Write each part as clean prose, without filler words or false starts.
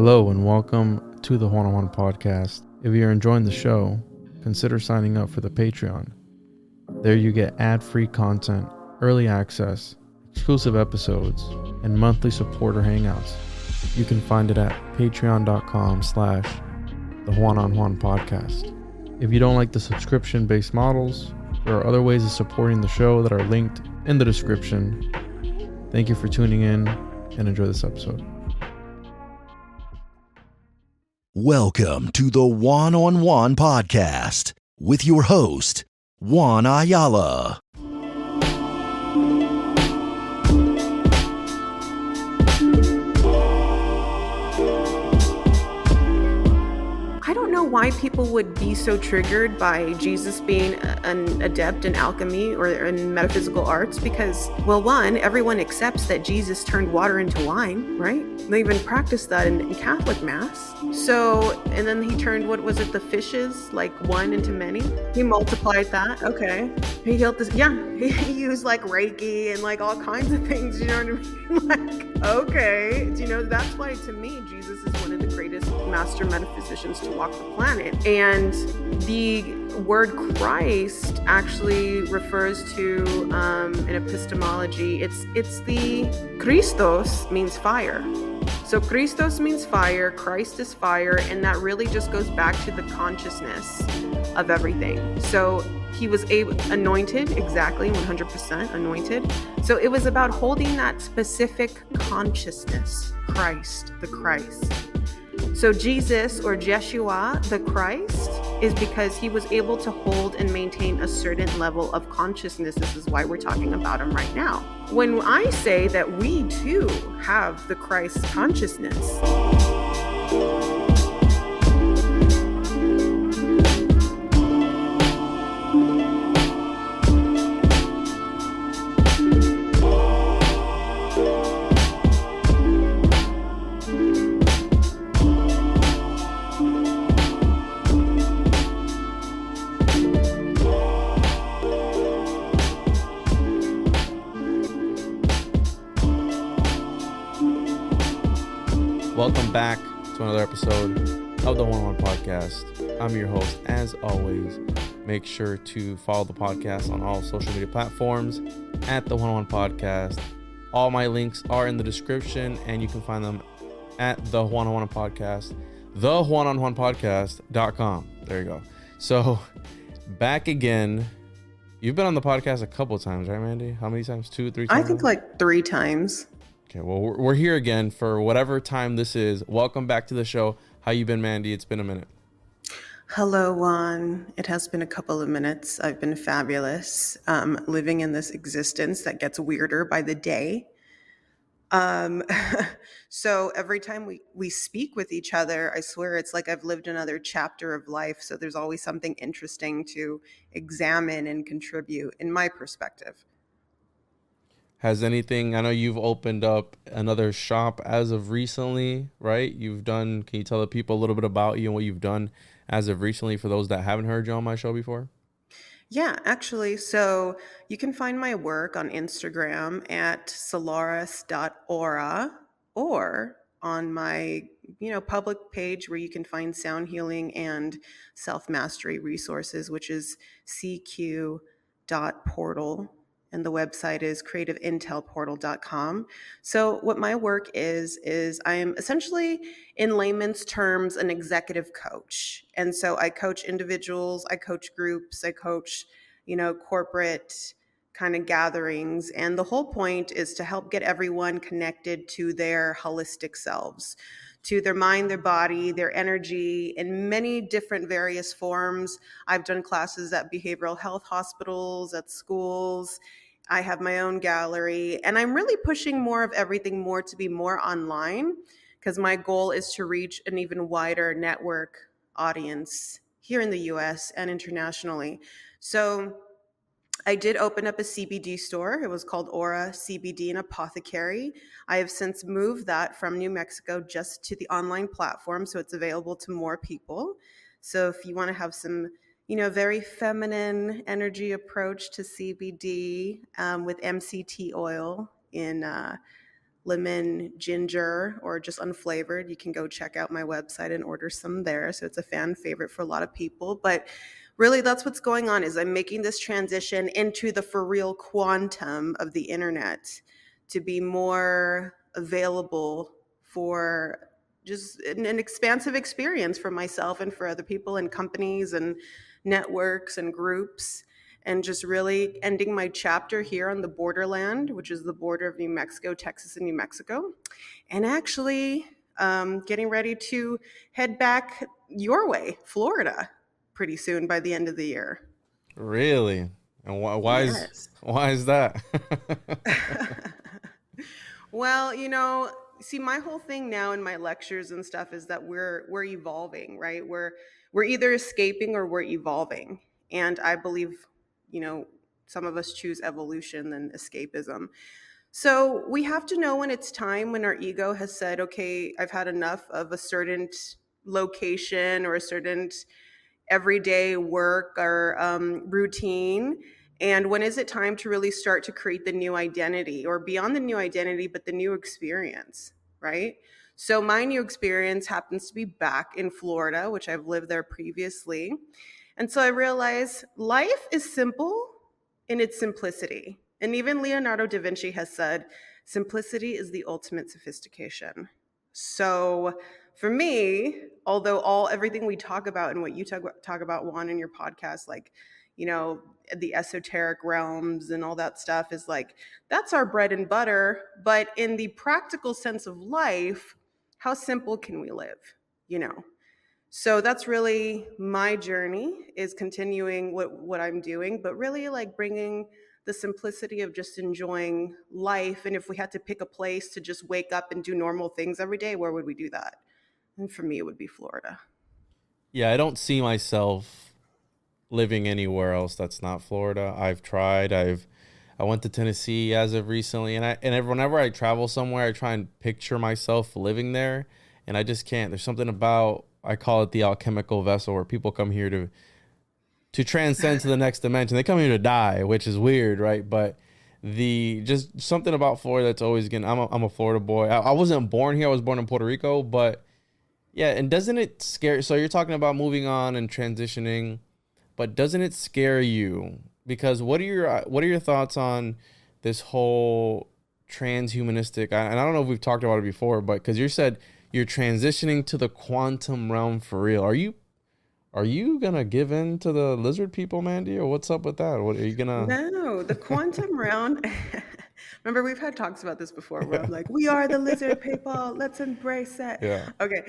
Hello and welcome to the One-on-One Podcast. If you're enjoying the show, consider signing up for the Patreon. There you get ad-free content, early access, exclusive episodes, and monthly supporter hangouts. You can find it at patreon.com/the One-on-One Podcast. If you don't like the subscription-based models, there are other ways of supporting the show that are linked in the description. Thank you for tuning in and enjoy this episode. Welcome to the One-on-One Podcast with your host, Juan Ayala. I don't know why people would be so triggered by Jesus being an adept in alchemy or in metaphysical arts because, well, one, everyone accepts that Jesus turned water into wine, right? They even practice that in Catholic Mass. So, and then he turned, what was it, the fishes, like one into many? He multiplied that, okay. He healed this, yeah, he used like Reiki and like all kinds of things, you know what I mean? Like, okay, you know, that's why to me, Jesus is one of the greatest master metaphysicians to walk the planet. And the word Christ actually refers to, in epistemology, it's the Christos means fire. So Christos means fire, Christ is fire, and that really just goes back to the consciousness of everything. So he was anointed, exactly, 100% anointed. So it was about holding that specific consciousness, Christ, the Christ. So Jesus, or Jeshua, the Christ, is because he was able to hold and maintain a certain level of consciousness. This is why we're talking about him right now. When I say that we too have the Christ consciousness, Welcome back to another episode of the One-on-One Podcast. I'm your host, as always. Make sure to follow the podcast on all social media platforms at the One-on-One Podcast. All my links are in the description, and you can find them at the One-on-One Podcast, theoneononepodcast.com. There you go. So, back again. You've been on the podcast a couple of times, right, Mandy? How many times? 2, 3 times? I think like 3 times. Okay, well, we're here again for whatever time this is. Welcome back to the show. How you been, Mandy? It's been a minute. Hello, Juan. It has been a couple of minutes. I've been fabulous, living in this existence that gets weirder by the day. So every time we speak with each other, I swear it's like I've lived another chapter of life. So there's always something interesting to examine and contribute in my perspective. Has anything, I know you've opened up another shop as of recently, right? Can you tell the people a little bit about you and what you've done as of recently for those that haven't heard you on my show before? Yeah, actually, so you can find my work on Instagram at solaris.aura or on my, public page where you can find sound healing and self-mastery resources, which is cq.portal. And the website is creativeintelportal.com. So what my work is I am essentially, in layman's terms, an executive coach. And so I coach individuals, I coach groups, I coach, corporate kind of gatherings. And the whole point is to help get everyone connected to their holistic selves, to their mind, their body, their energy in many different various forms. I've done classes at behavioral health hospitals, at schools. I have my own gallery, and I'm really pushing more of everything more to be more online because my goal is to reach an even wider network audience here in the US and internationally. So I did open up a CBD store. It was called Aura CBD and Apothecary. I have since moved that from New Mexico just to the online platform, so it's available to more people. So if you want to have some, very feminine energy approach to CBD with MCT oil in lemon ginger or just unflavored. You can go check out my website and order some there. So it's a fan favorite for a lot of people. But really, that's what's going on, is I'm making this transition into the for real quantum of the internet to be more available for just an expansive experience for myself and for other people and companies and networks and groups, and just really ending my chapter here on the borderland, which is the border of New Mexico, Texas, and New Mexico, and actually getting ready to head back your way, Florida, pretty soon by the end of the year. Really? And Yes. why is that? Well, see, my whole thing now in my lectures and stuff is that we're evolving, right? We're either escaping or we're evolving. And I believe, some of us choose evolution than escapism. So we have to know when it's time, when our ego has said, okay, I've had enough of a certain location or a certain everyday work or routine, and when is it time to really start to create the new identity, or beyond the new identity, but the new experience, right? So my new experience happens to be back in Florida, which I've lived there previously. And so I realize life is simple in its simplicity. And even Leonardo da Vinci has said, simplicity is the ultimate sophistication. So for me, although everything we talk about and what you talk about, Juan, in your podcast, like, the esoteric realms and all that stuff is like, that's our bread and butter. But in the practical sense of life, how simple can we live? So that's really my journey, is continuing what I'm doing, but really like bringing the simplicity of just enjoying life. And if we had to pick a place to just wake up and do normal things every day, where would we do that? And for me, it would be Florida. Yeah, I don't see myself living anywhere else that's not Florida. I've tried. I went to Tennessee as of recently, and whenever I travel somewhere, I try and picture myself living there, and I just can't. There's something about, I call it the alchemical vessel, where people come here to transcend to the next dimension. They come here to die, which is weird, right? But just something about Florida that's always getting. I'm a Florida boy. I wasn't born here. I was born in Puerto Rico, but yeah. And doesn't it scare? So you're talking about moving on and transitioning, but doesn't it scare you? Because what are your thoughts on this whole transhumanistic? And I don't know if we've talked about it before, but because you said you're transitioning to the quantum realm for real. Are you gonna give in to the lizard people, Mandy, or what's up with that? What are you gonna? No, the quantum realm. Remember, we've had talks about this before where I'm like, we are the lizard people. Let's embrace it. Yeah. Okay.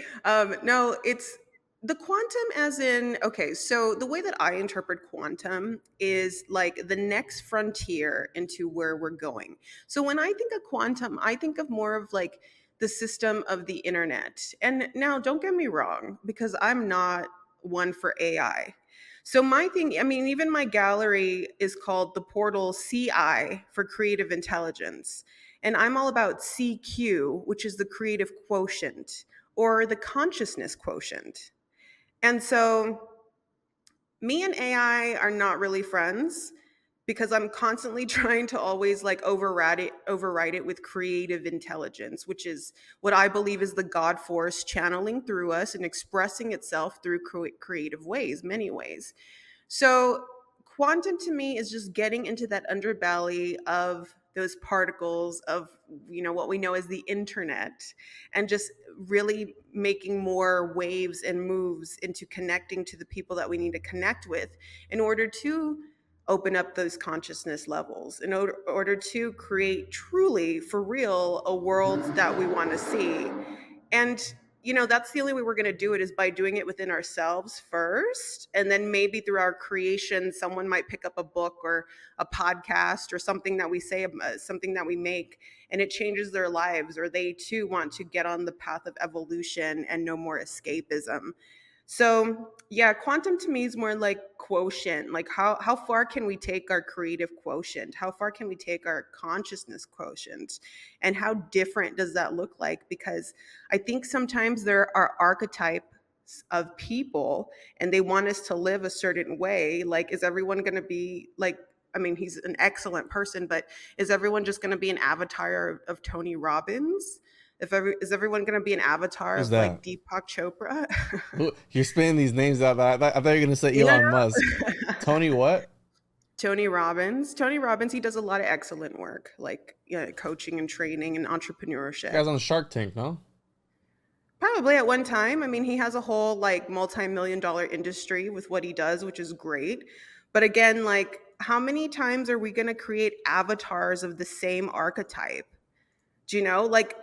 No, it's the quantum, as in, okay, so the way that I interpret quantum is like the next frontier into where we're going. So when I think of quantum, I think of more of like the system of the internet. And now, don't get me wrong, because I'm not one for AI. So my thing, I mean, even my gallery is called the Portal CI for Creative Intelligence. And I'm all about CQ, which is the creative quotient or the consciousness quotient. And so me and AI are not really friends, because I'm constantly trying to always like override it with creative intelligence, which is what I believe is the God force channeling through us and expressing itself through creative ways, many ways. So quantum to me is just getting into that underbelly of those particles of, what we know as the internet, and just really making more waves and moves into connecting to the people that we need to connect with in order to open up those consciousness levels, in order to create truly, for real, a world that we want to see. And that's the only way we're going to do it, is by doing it within ourselves first, and then maybe through our creation someone might pick up a book or a podcast or something that we say, something that we make, and it changes their lives, or they too want to get on the path of evolution and no more escapism. So yeah, quantum to me is more like quotient. Like how far can we take our creative quotient? How far can we take our consciousness quotient? And how different does that look like? Because I think sometimes there are archetypes of people and they want us to live a certain way. Like, is everyone going to be like I mean, he's an excellent person, but is everyone just going to be an avatar of Tony Robbins? Is everyone going to be an avatar Who's of like that? Deepak Chopra? You're spinning these names out. I thought you were going to say You know? Elon Musk. Tony what? Tony Robbins. Tony Robbins, he does a lot of excellent work, like coaching and training and You entrepreneurship. guys on Shark Tank, no? Probably at one time. I mean, he has a whole like multi-million-dollar industry with what he does, which is great. But again, like how many times are we going to create avatars of the same archetype? Do you know? Like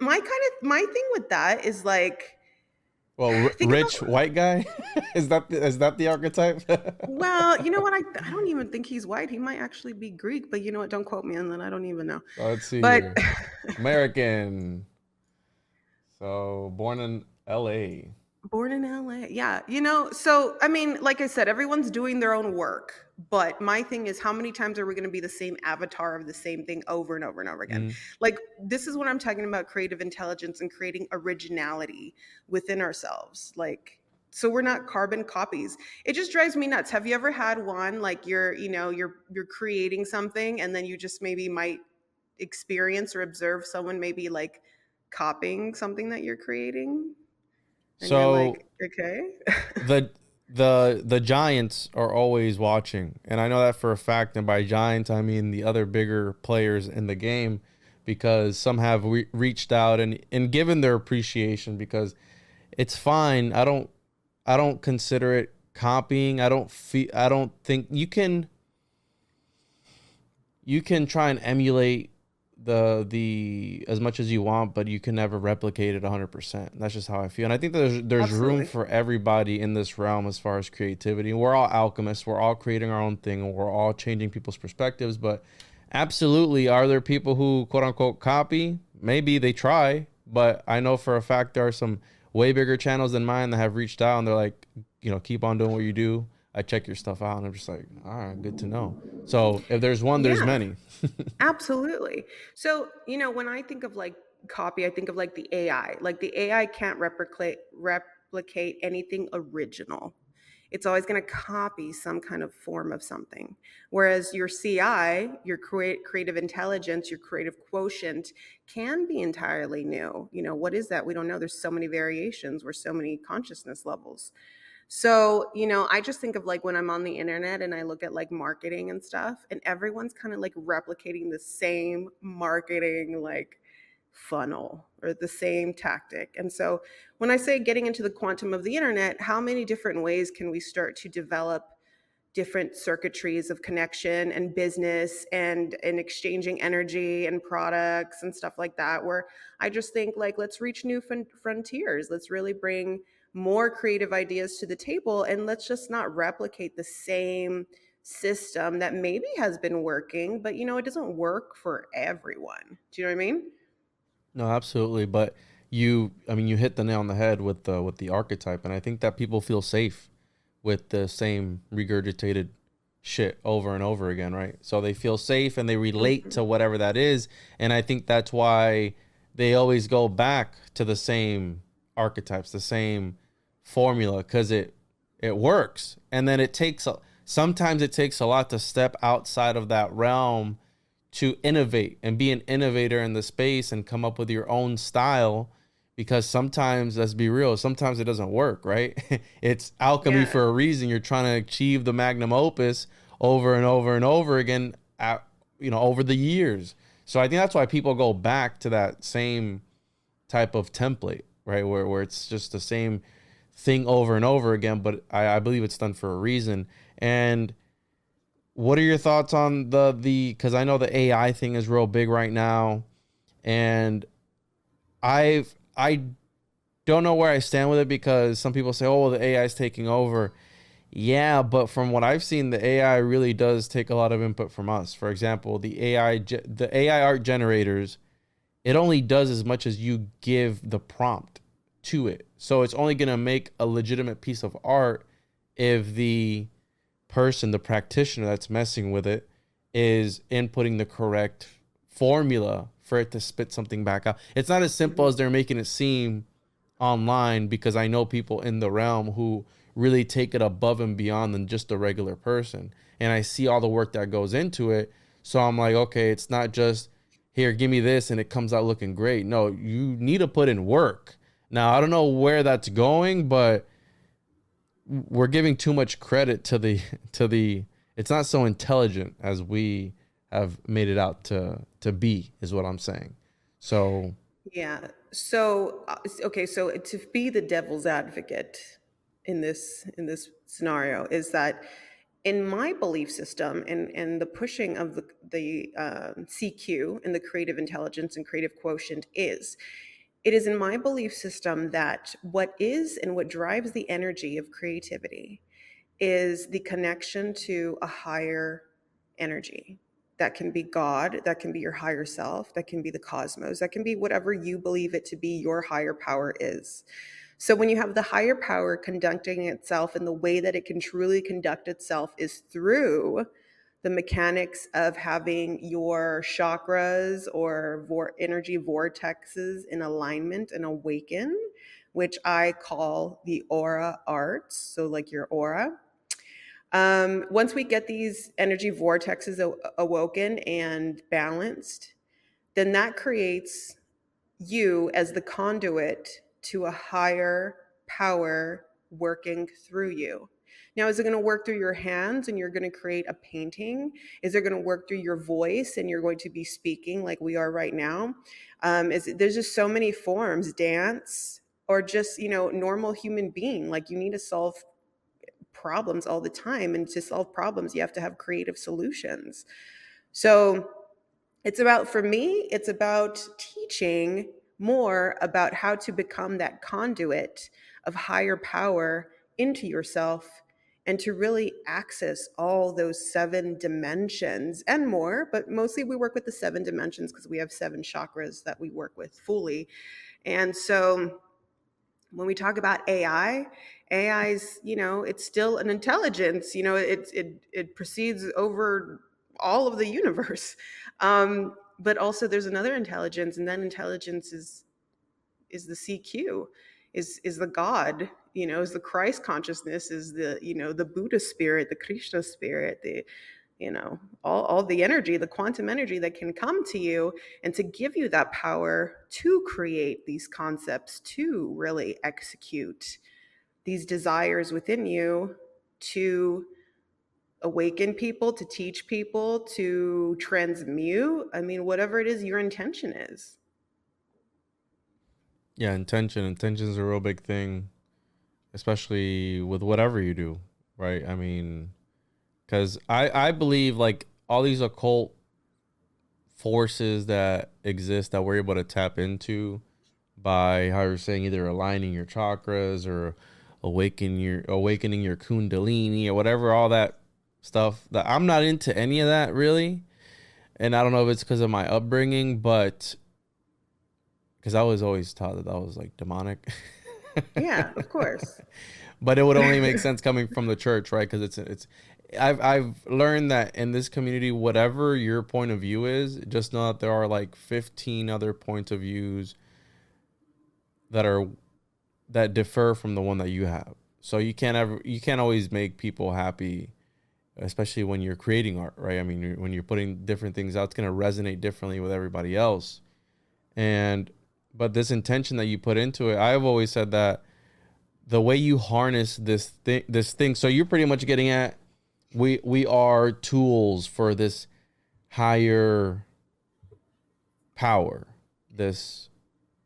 my thing with that is like Well, think about rich white guy. Is that the archetype? well, you know what? I don't even think he's white. He might actually be Greek, but you know what? Don't quote me on that. I don't even know. Let's see But here. American. So born in L.A. born in LA. Yeah. You know, so I mean, like I said, everyone's doing their own work. But my thing is, how many times are we going to be the same avatar of the same thing over and over and over again? Mhm. Like, this is what I'm talking about creative intelligence and creating originality within ourselves. Like, so we're not carbon copies. It just drives me nuts. Have you ever had one like you're creating something and then you just maybe might experience or observe someone maybe like copying something that you're creating? And you're So like, okay. the the Giants are always watching, and I know that for a fact. And by Giants, I mean the other bigger players in the game, because some have reached out and given their appreciation. Because it's fine. I don't consider it copying. I don't think you can try and emulate the as much as you want, but you can never replicate it 100%. That's just how I feel. And I think there's room Absolutely. for everybody in this realm as far as creativity. We're all alchemists. We're all creating our own thing, and we're all changing people's perspectives. But absolutely, are there people who quote unquote copy? Maybe they try, but I know for a fact there are some way bigger channels than mine that have reached out and they're like, keep on doing what you do. I check your stuff out, and I'm just like, all right, good to know. So if there's one, there's Yeah. many. Absolutely. So, when I think of like copy, I think of like the AI. Like the AI can't replicate anything original. It's always going to copy some kind of form of something. Whereas your CI, your creative intelligence, your creative quotient can be entirely new. What is that? We don't know. There's so many variations. We're so many consciousness levels. So, I just think of like when I'm on the internet and I look at like marketing and stuff, and everyone's kind of like replicating the same marketing like funnel or the same tactic. And so, when I say getting into the quantum of the internet, how many different ways can we start to develop different circuitries of connection and business and exchanging energy and products and stuff like that, where I just think like let's reach new frontiers. Let's really bring more creative ideas to the table, and let's just not replicate the same system that maybe has been working, but it doesn't work for everyone. Do you know what I mean? No, absolutely. But I mean, you hit the nail on the head with the archetype, and I think that people feel safe with the same regurgitated shit over and over again, right? So they feel safe and they relate to whatever that is, and I think that's why they always go back to the same archetypes, the same formula, because it works. And then sometimes it takes a lot to step outside of that realm to innovate and be an innovator in the space and come up with your own style, because sometimes, let's be real, sometimes it doesn't work, right? It's alchemy Yeah. for a reason. You're trying to achieve the magnum opus over and over and over again over the years. So I think that's why people go back to that same type of template, right? Where it's just the same thing over and over again, but I believe it's done for a reason. And what are your thoughts on because I know the AI thing is real big right now, and I don't know where I stand with it, because some people say, oh, well, the AI is taking over. Yeah, but from what I've seen, the AI really does take a lot of input from us. For example, the AI art generators, it only does as much as you give the prompt to it. So it's only going to make a legitimate piece of art if the person, the practitioner that's messing with it, is inputting the correct formula for it to spit something back out. It's not as simple as they're making it seem online, because I know people in the realm who really take it above and beyond than just a regular person. And I see all the work that goes into it. So I'm like, okay, it's not just here, give me this and it comes out looking great. No, you need to put in work. Now, I don't know where that's going, but we're giving too much credit to the it's not so intelligent as we have made it out to be, is what I'm saying. So Yeah. So okay, so to be the devil's advocate in this scenario is that in my belief system and the pushing of the CQ and the creative intelligence and creative quotient is it is in my belief system that what is and what drives the energy of creativity is the connection to a higher energy. That can be God, that can be your higher self, that can be the cosmos, that can be whatever you believe it to be your higher power is. So when you have the higher power conducting itself, and the way that it can truly conduct itself is through the mechanics of having your chakras or energy vortexes in alignment and awaken, which I call the aura arts. So, like your aura. Once we get these energy vortexes awoken and balanced, then that creates you as the conduit to a higher power working through you. Now, is it going to work through your hands and you're going to create a painting? Is it going to work through your voice and you're going to be speaking like we are right now? There's just so many forms, dance, or just, normal human being. Like, you need to solve problems all the time, and to solve problems you have to have creative solutions. So for me, it's about teaching more about how to become that conduit of higher power into yourself, and to really access all those 7 dimensions and more. But mostly we work with the 7 dimensions because we have 7 chakras that we work with fully. And so when we talk about AI's, it's still an intelligence. It proceeds over all of the universe. But also there's another intelligence, and that intelligence is the CQ, is the God, is the Christ consciousness, is the Buddha spirit, the Krishna spirit, the all the energy, the quantum energy that can come to you and to give you that power to create these concepts, to really execute these desires within you, to awaken people, to teach people, to transmute. I mean, whatever it is your intention is. yeah, intention is a real big thing, especially with whatever you do, right? I mean, because I believe like all these occult forces that exist that we're able to tap into by how you're saying, either aligning your chakras or awakening your kundalini or whatever, all that stuff. That I'm not into any of that really, and I don't know if it's because of my upbringing, but because I was always taught that was like demonic. Yeah, of course. But it would only make sense coming from the church, right? Because I've learned that in this community, whatever your point of view is, just know that there are like 15 other points of views that differ from the one that you have. So you can't always make people happy, especially when you're creating art, right? I mean, when you're putting different things out, it's going to resonate differently with everybody else. But this intention that you put into it, I've always said that the way you harness this thing, so you're pretty much getting at, we are tools for this higher power, this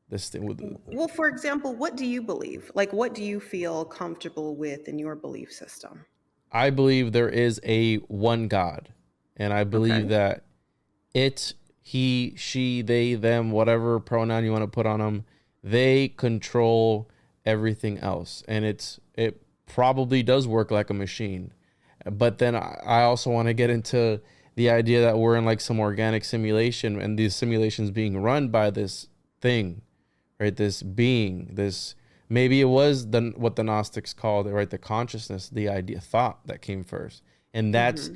thing. Well, for example, what do you believe? Like, what do you feel comfortable with in your belief system? I believe there is a one God, and I believe that it, he, she, they, them, whatever pronoun you want to put on them, they control everything else. And it probably does work like a machine. But then I also want to get into the idea that we're in like some organic simulation, and these simulations being run by this thing, right? This being, maybe it was what the Gnostics called it, right? The consciousness, the idea, thought that came first. And that's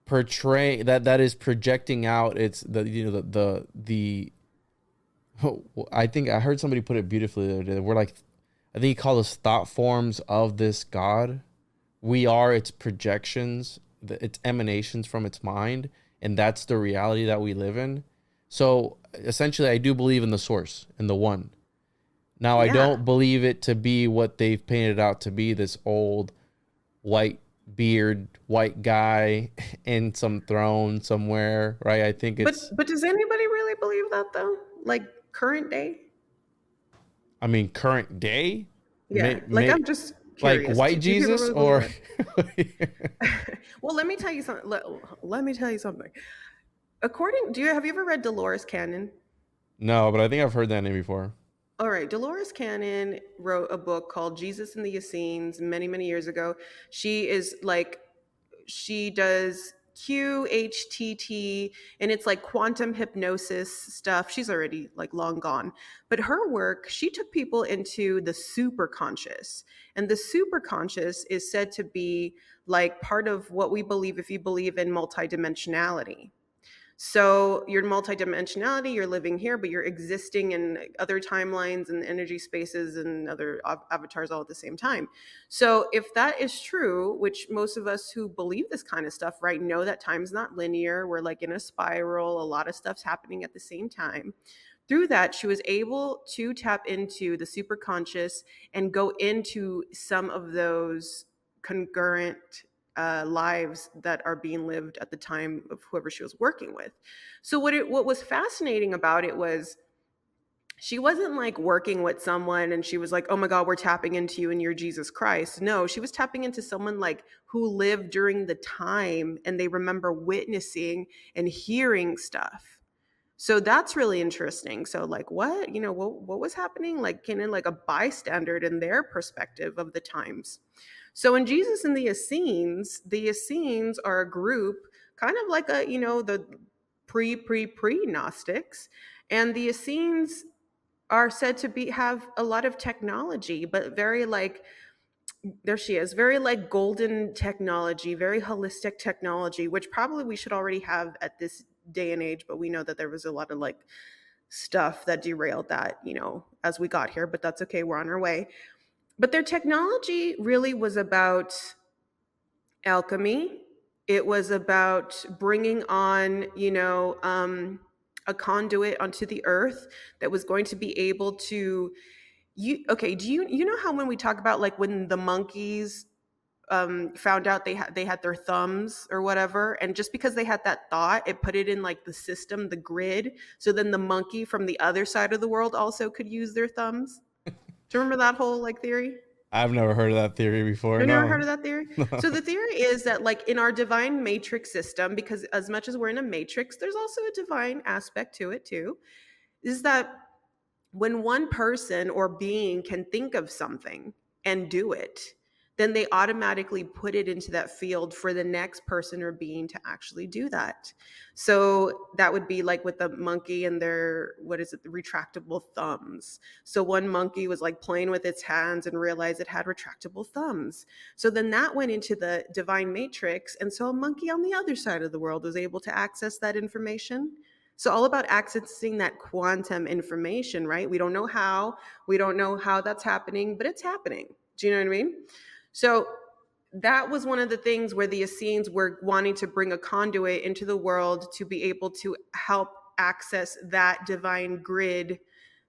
that is projecting out. It's the I think I heard somebody put it beautifully the other day. We're like, I think he called us thought forms of this God. We are its projections, its emanations from its mind, and that's the reality that we live in. So essentially, I do believe in the source, in the one. Now, I Yeah. don't believe it to be what they've painted out to be, this old white beard, white guy in some throne somewhere, right? I think it's, But does anybody really believe that though? Like current day? I mean, current day, Yeah. Like I'm just like curious. white Do people Jesus really believe or that? Well, let me tell you something. Let me tell you something. Have you ever read Dolores Cannon? no, but I think I've heard that name before. All right, Dolores Cannon wrote a book called Jesus and the Essenes many, many years ago. She does QHTT, and it's like quantum hypnosis stuff. She's already like long gone. But her work, she took people into the super conscious. And the super conscious is said to be like part of what we believe if you believe in multidimensionality. So your multidimensionality, you're living here, but you're existing in other timelines and energy spaces and other avatars all at the same time. So if that is true, which most of us who believe this kind of stuff, right, know that time's not linear. We're like in a spiral, a lot of stuff's happening at the same time. Through that, she was able to tap into the superconscious and go into some of those concurrent lives that are being lived at the time of whoever she was working with. So what was fascinating about it was she wasn't like working with someone and she was like, "Oh my God, we're tapping into you and you're Jesus Christ." No, she was tapping into someone like who lived during the time and they remember witnessing and hearing stuff. So that's really interesting. So like what, what was happening? Like kind of like a bystander in their perspective of the times. So in Jesus and the Essenes are a group kind of like the pre Gnostics. And the Essenes are said to be have a lot of technology, but very like there she is, very like golden technology, very holistic technology, which probably we should already have at this day and age, but we know that there was a lot of like stuff that derailed that, as we got here, but that's okay, we're on our way. But their technology really was about alchemy. It was about bringing on, a conduit onto the earth that was going to be able to do you know how when we talk about like when the monkeys found out they had their thumbs or whatever, and just because they had that thought, it put it in like the system, the grid, so then the monkey from the other side of the world also could use their thumbs. Do you remember that whole like theory? I've never heard of that theory before. You've never heard No. of that theory? So the theory is that like in our divine matrix system, because as much as we're in a matrix, there's also a divine aspect to it too, is that when one person or being can think of something and do it, then they automatically put it into that field for the next person or being to actually do that. So that would be like with the monkey and their, what is it, the retractable thumbs. So one monkey was like playing with its hands and realized it had retractable thumbs. So then that went into the divine matrix. And so a monkey on the other side of the world was able to access that information. So all about accessing that quantum information, right? We don't know how that's happening, but it's happening. Do you know what I mean? So that was one of the things where the Essenes were wanting to bring a conduit into the world to be able to help access that divine grid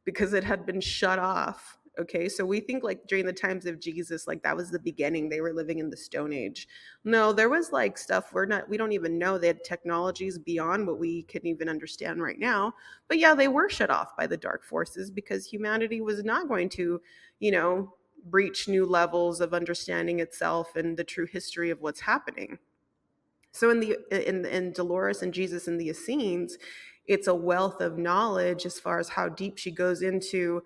because it had been shut off. Okay, so we think like during the times of Jesus, like that was the beginning. They were living in the Stone Age. No, there was like stuff we don't even know. They had technologies beyond what we can even understand right now. But yeah, they were shut off by the dark forces because humanity was not going to, breach new levels of understanding itself and the true history of what's happening. So in Dolores and Jesus and the Essenes, it's a wealth of knowledge as far as how deep she goes into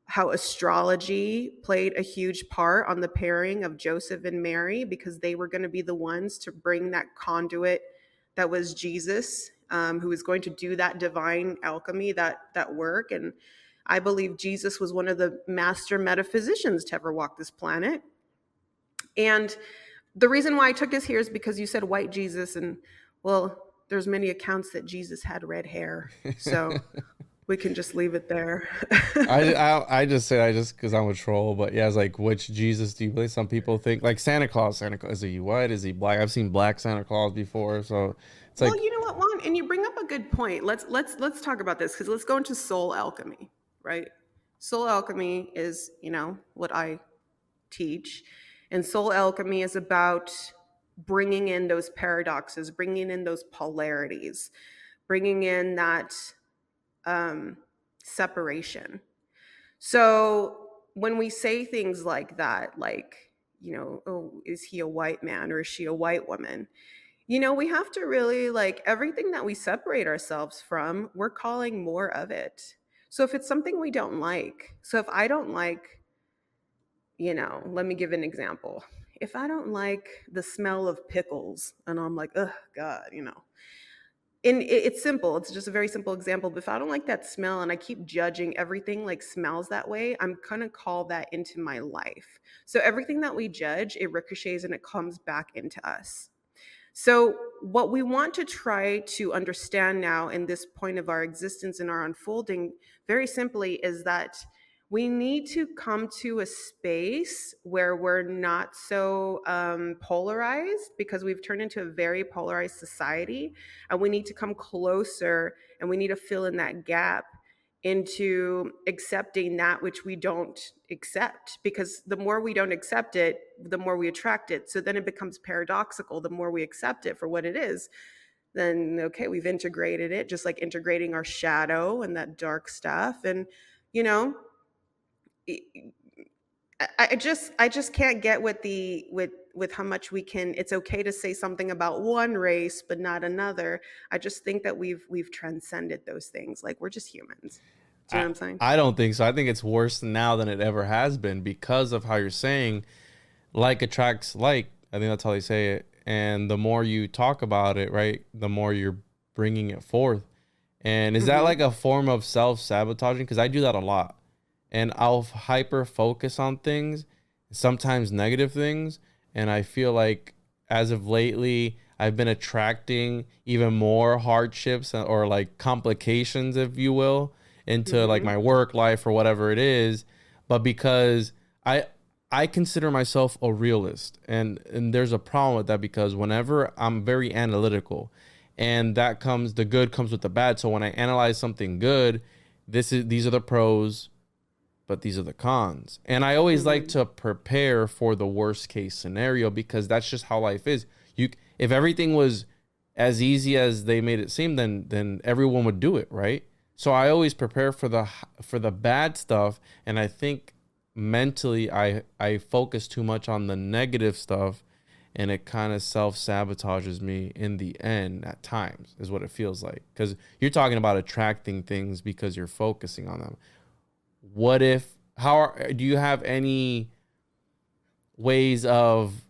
how astrology played a huge part on the pairing of Joseph and Mary, because they were going to be the ones to bring that conduit that was Jesus, who was going to do that divine alchemy, that work. And I believe Jesus was one of the master metaphysicians to ever walk this planet. And the reason why I took us here is because you said white Jesus, and well, there's many accounts that Jesus had red hair. So We can just leave it there. I just say I just because I'm a troll, but yeah, it's like which Jesus do you believe? Some people think like Santa Claus. Santa Claus, is he white? Is he black? I've seen black Santa Claus before, so it's Well, like, you know what, Juan, and you bring up a good point. Let's talk about this because let's go into soul alchemy, right? Soul alchemy is, what I teach, and soul alchemy is about bringing in those paradoxes, bringing in those polarities, bringing in that um, separation. So when we say things like that, like, oh, is he a white man or is she a white woman? We have to really, like, everything that we separate ourselves from, we're calling more of it. So if it's something we don't like, so if I don't like, let me give an example. If I don't like the smell of pickles and I'm like, oh, God, and it's simple. It's just a very simple example. But if I don't like that smell and I keep judging everything like smells that way, I'm going to call that into my life. So everything that we judge, it ricochets and it comes back into us. So, what we want to try to understand now in this point of our existence and our unfolding, very simply, is that we need to come to a space where we're not so polarized, because we've turned into a very polarized society. And we need to come closer and we need to fill in that gap into accepting that which we don't accept, because the more we don't accept it, the more we attract it. So then it becomes paradoxical. The more we accept it for what it is, then okay, we've integrated it, just like integrating our shadow and that dark stuff. And you know I just can't get with how much we can. It's okay to say something about one race but not another. I just think that we've transcended those things. Like, we're just humans. Do you I know what I'm saying? I don't think so. I think it's worse now than it ever has been because of how you're saying like attracts like. I think that's how they say it. And the more you talk about it, right, the more you're bringing it forth. And is that Hmm. like a form of self-sabotaging? Because I do that a lot. And I'll hyper focus on things, sometimes negative things. And I feel like as of lately, I've been attracting even more hardships or like complications, if you will, into like Hmm. my work life or whatever it is. But because I, I consider myself a realist, and there's a problem with that because whenever I'm very analytical, and that comes the good comes with the bad. So when I analyze something good, these are the pros, but these are the cons. And I always like Hmm. to prepare for the worst case scenario because that's just how life is. If everything was as easy as they made it seem, then everyone would do it, right? So I always prepare for the bad stuff, and I think mentally I focus too much on the negative stuff, and it kind of self-sabotages me in the end at times is what it feels like, because you're talking about attracting things because you're focusing on them. What if do you have any ways of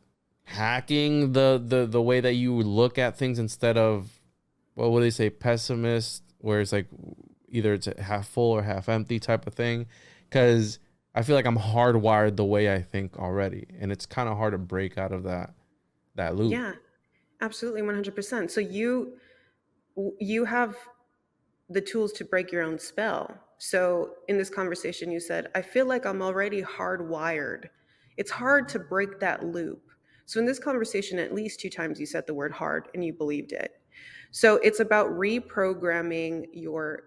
hacking the way that you look at things instead of, what would they say, pessimist, where it's like either it's a half full or half empty type of thing? Because I feel like I'm hardwired the way I think already, and it's kind of hard to break out of that loop. Yeah, absolutely, 100%. So you have the tools to break your own spell. So in this conversation, you said, I feel like I'm already hardwired. It's hard to break that loop. So in this conversation, at least two times you said the word hard and you believed it. So it's about reprogramming your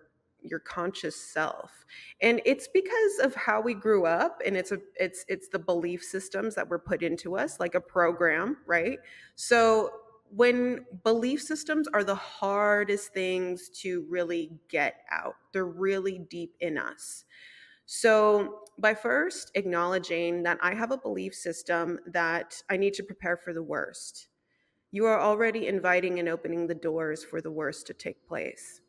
conscious self. And it's because of how we grew up, and it's the belief systems that were put into us like a program, right? So when belief systems are the hardest things to really get out, they're really deep in us. So, by first acknowledging that I have a belief system that I need to prepare for the worst, you are already inviting and opening the doors for the worst to take place.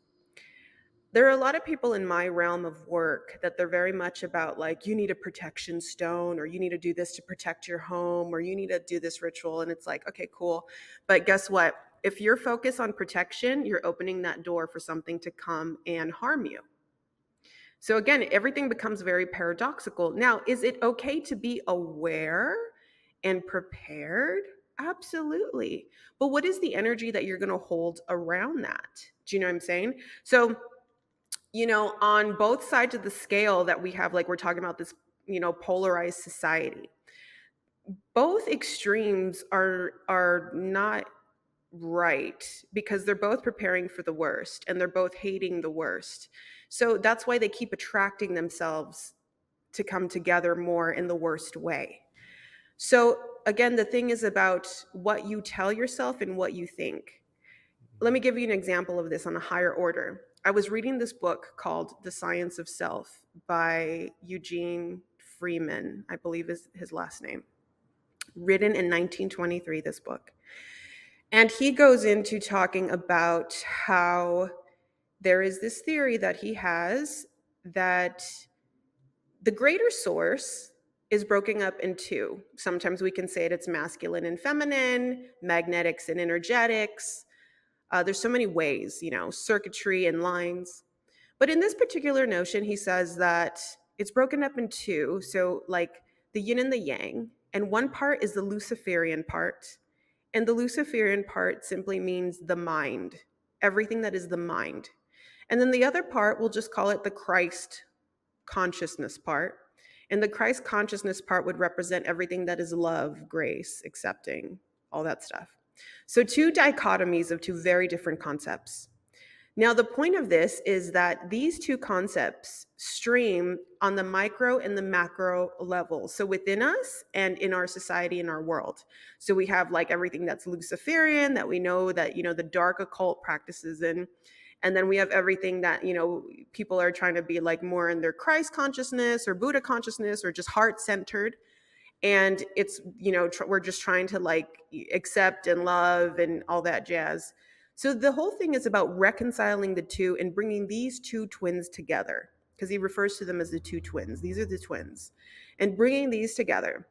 There are a lot of people in my realm of work that they're very much about, like, you need a protection stone, or you need to do this to protect your home, or you need to do this ritual. And it's like, okay, cool. But guess what? If you're focused on protection, you're opening that door for something to come and harm you. So again, everything becomes very paradoxical. Now, is it okay to be aware and prepared? Absolutely. But what is the energy that you're going to hold around that? Do you know what I'm saying? So on both sides of the scale that we have, like we're talking about this, polarized society, both extremes are not right, because they're both preparing for the worst and they're both hating the worst. So that's why they keep attracting themselves to come together more in the worst way. So again, the thing is about what you tell yourself and what you think. Let me give you an example of this on a higher order. I was reading this book called The Science of Self by Eugene Freeman, I believe is his last name. Written in 1923, this book. And he goes into talking about how there is this theory that he has that the greater source is broken up in two. Sometimes we can say it's masculine and feminine, magnetics and energetics. There's so many ways, circuitry and lines. But in this particular notion, he says that it's broken up in two. So, like the yin and the yang. And one part is the Luciferian part. And the Luciferian part simply means the mind, everything that is the mind. And then the other part, we'll just call it the Christ consciousness part. And the Christ consciousness part would represent everything that is love, grace, accepting, all that stuff. So two dichotomies of two very different concepts. Now, the point of this is that these two concepts stream on the micro and the macro level. So within us and in our society, in our world. So we have like everything that's Luciferian, that we know that, the dark occult practices in. And then we have everything that, people are trying to be like more in their Christ consciousness or Buddha consciousness or just heart-centered. And it's, we're just trying to like accept and love and all that jazz. So the whole thing is about reconciling the two and bringing these two twins together, because he refers to them as the two twins. These are the twins, and bringing these together.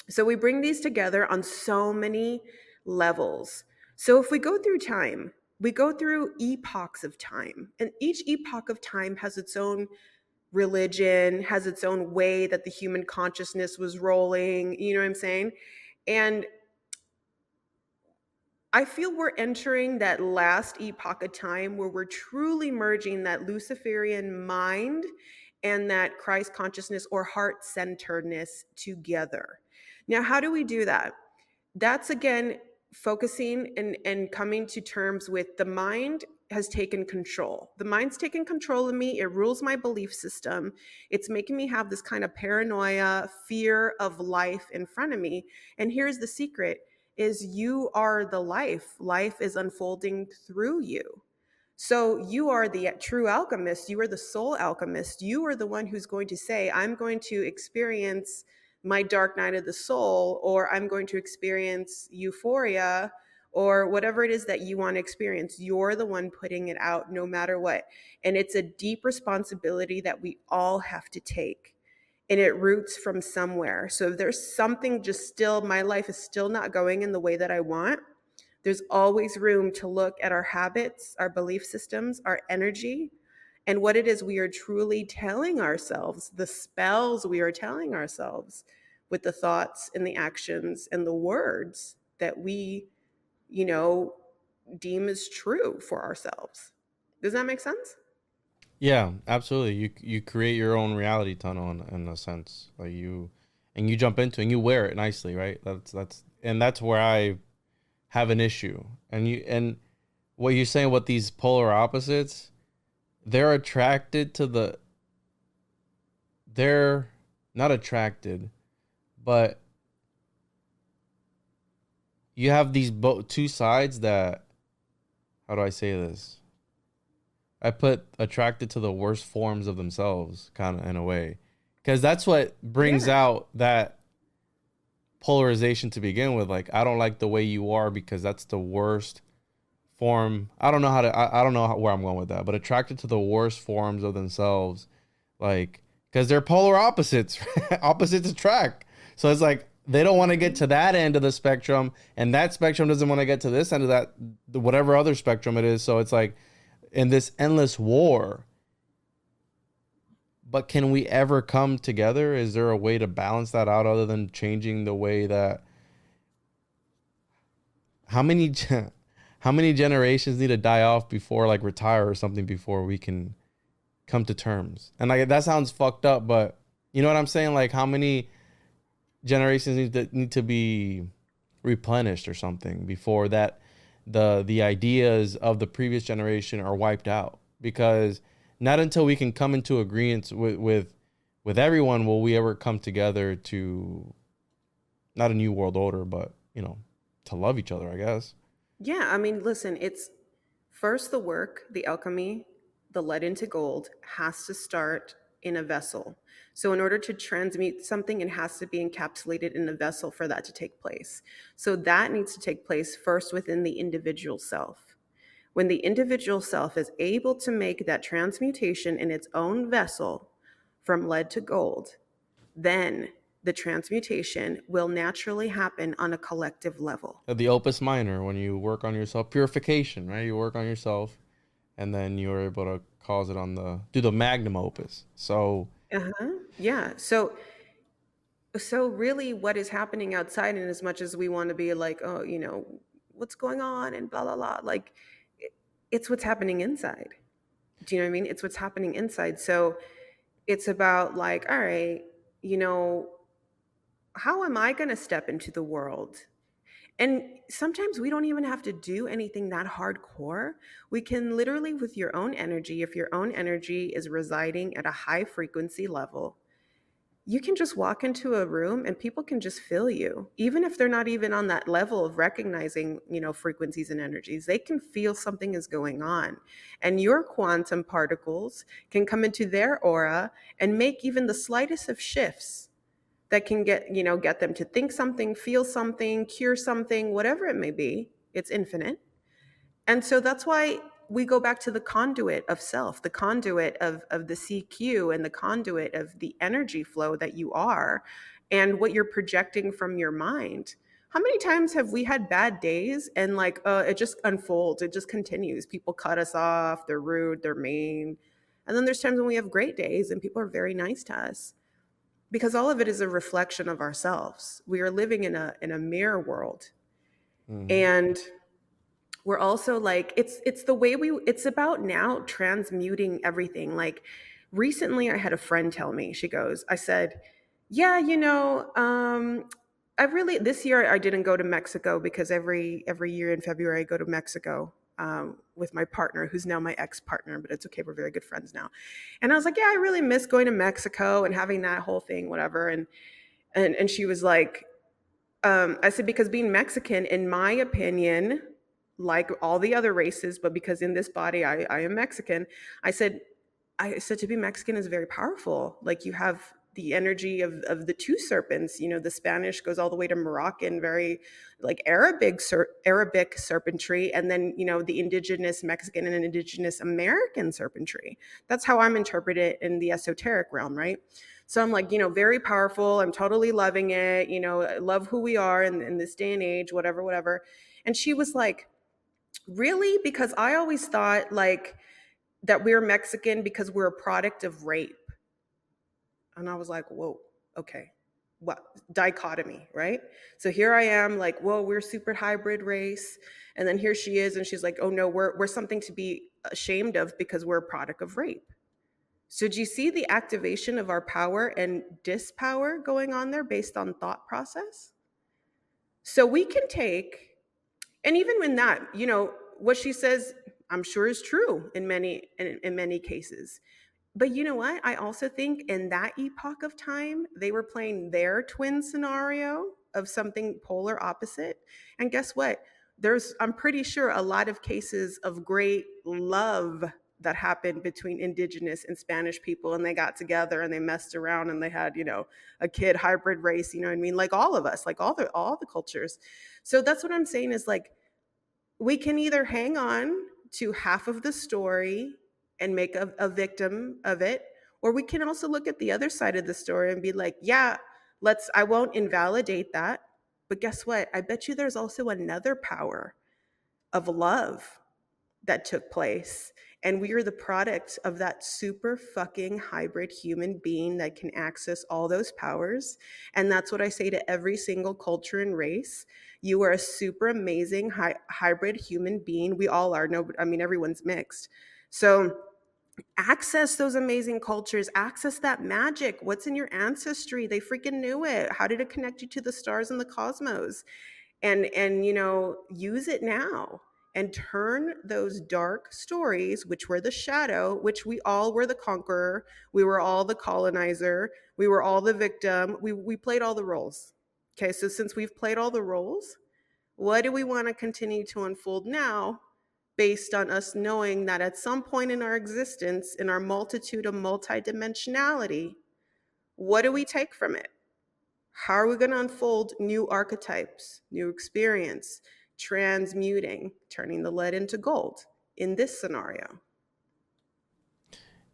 So we bring these together on so many levels. So if we go through time, we go through epochs of time, and each epoch of time has its own religion, has its own way that the human consciousness was rolling, you know what I'm saying? And I feel we're entering that last epoch of time where we're truly merging that Luciferian mind and that Christ consciousness or heart-centeredness together. Now, how do we do that? That's again focusing and coming to terms with the mind has taken control. The mind's taken control of me. It rules my belief system. It's making me have this kind of paranoia, fear of life in front of me. And here's the secret: is you are the life. Life is unfolding through you. So you are the true alchemist. You are the soul alchemist. You are the one who's going to say, I'm going to experience my dark night of the soul, or I'm going to experience euphoria, or whatever it is that you want to experience. You're the one putting it out no matter what. And it's a deep responsibility that we all have to take. And it roots from somewhere. So if there's something just still, my life is still not going in the way that I want, there's always room to look at our habits, our belief systems, our energy, and what it is we are truly telling ourselves, the spells we are telling ourselves with the thoughts and the actions and the words that we, deem as true for ourselves. Does that make sense? Yeah, absolutely. You create your own reality tunnel in a sense. Like you jump into it and you wear it nicely, right? That's where I have an issue. And what you're saying with these polar opposites, they're not attracted, but you have these two sides that, how do I say this? I put attracted to the worst forms of themselves, kind of in a way, because that's what brings out that polarization to begin with. Like, I don't like the way you are because that's the worst form. I don't know where I'm going with that, but attracted to the worst forms of themselves, like, because they're polar opposites. Opposites attract. So it's like they don't want to get to that end of the spectrum, and that spectrum doesn't want to get to this end of that, whatever other spectrum it is. So it's like in this endless war. But can we ever come together? Is there a way to balance that out other than changing the way that how many generations need to die off before, like, retire or something before we can come to terms. And like that sounds fucked up, but you know what I'm saying? Like how many generations need to be replenished or something before that the ideas of the previous generation are wiped out? Because not until we can come into agreement with everyone will we ever come together to not a new world order, but to love each other, I guess. Yeah, I mean, listen, it's first the work, the alchemy, the lead into gold has to start in a vessel. So, in order to transmute something, it has to be encapsulated in a vessel for that to take place. So, that needs to take place first within the individual self. When the individual self is able to make that transmutation in its own vessel from lead to gold, then the transmutation will naturally happen on a collective level. The opus minor, when you work on yourself, purification, right? You work on yourself, and then you're able to cause it do the magnum opus. So Yeah. So really what is happening outside, and as much as we want to be like, oh, what's going on and blah blah blah, like it's what's happening inside. Do you know what I mean? It's what's happening inside. So it's about like, all right, how am I going to step into the world? And sometimes we don't even have to do anything that hardcore. We can literally, with your own energy, if your own energy is residing at a high frequency level, you can just walk into a room and people can just feel you. Even if they're not even on that level of recognizing, frequencies and energies, they can feel something is going on. And your quantum particles can come into their aura and make even the slightest of shifts that can get them to think something, feel something, cure something, whatever it may be. It's infinite. And so that's why we go back to the conduit of self, the conduit of the CQ, and the conduit of the energy flow that you are and what you're projecting from your mind. How many times have we had bad days and like it just unfolds, it just continues. People cut us off, they're rude, they're mean. And then there's times when we have great days and people are very nice to us, because all of it is a reflection of ourselves. We are living in a mirror world. And we're also like, it's the way it's about now transmuting everything. Like recently I had a friend tell me, I said, yeah, I really, this year I didn't go to Mexico because every year in February I go to Mexico with my partner, who's now my ex-partner, but it's okay, we're very good friends now. And I was like, yeah, I really miss going to Mexico and having that whole thing, whatever. And she was like, I said, because being Mexican, in my opinion, like all the other races, but because in this body I am Mexican, I said to be Mexican is very powerful. Like you have the energy of the two serpents. The Spanish goes all the way to Moroccan, very like Arabic serpentry, and then the indigenous Mexican and indigenous American serpentry. That's how I'm interpreted in the esoteric realm, right? So I'm like, very powerful. I'm totally loving it. I love who we are in this day and age, whatever, whatever. And she was like, really? Because I always thought like that we're Mexican because we're a product of rape. And I was like, whoa, okay. What dichotomy, right? So here I am like, whoa, we're super hybrid race. And then here she is, and she's like, oh no, we're something to be ashamed of because we're a product of rape. So do you see the activation of our power and dispower going on there based on thought process? So we can take, and even when that, what she says, I'm sure is true in many cases. But you know what? I also think in that epoch of time, they were playing their twin scenario of something polar opposite. And guess what? I'm pretty sure, a lot of cases of great love that happened between indigenous and Spanish people, and they got together and they messed around and they had, a kid hybrid race, you know what I mean? Like all of us, like all the cultures. So that's what I'm saying is like, we can either hang on to half of the story and make a victim of it, or we can also look at the other side of the story and be like, yeah, I won't invalidate that, but guess what? I bet you there's also another power of love that took place. And we are the product of that super fucking hybrid human being that can access all those powers. And that's what I say to every single culture and race. You are a super amazing hybrid human being. We all are. No, I mean, everyone's mixed. So Access those amazing cultures, access that magic. What's in your ancestry? They freaking knew it. How did it connect you to the stars and the cosmos? And use it now and turn those dark stories, which were the shadow, which we all were the conqueror, we were all the colonizer, we were all the victim, we played all the roles. Okay, so since we've played all the roles, what do we want to continue to unfold now, based on us knowing that at some point in our existence, in our multitude of multidimensionality, what do we take from it? How are we going to unfold new archetypes, new experience, transmuting, turning the lead into gold in this scenario?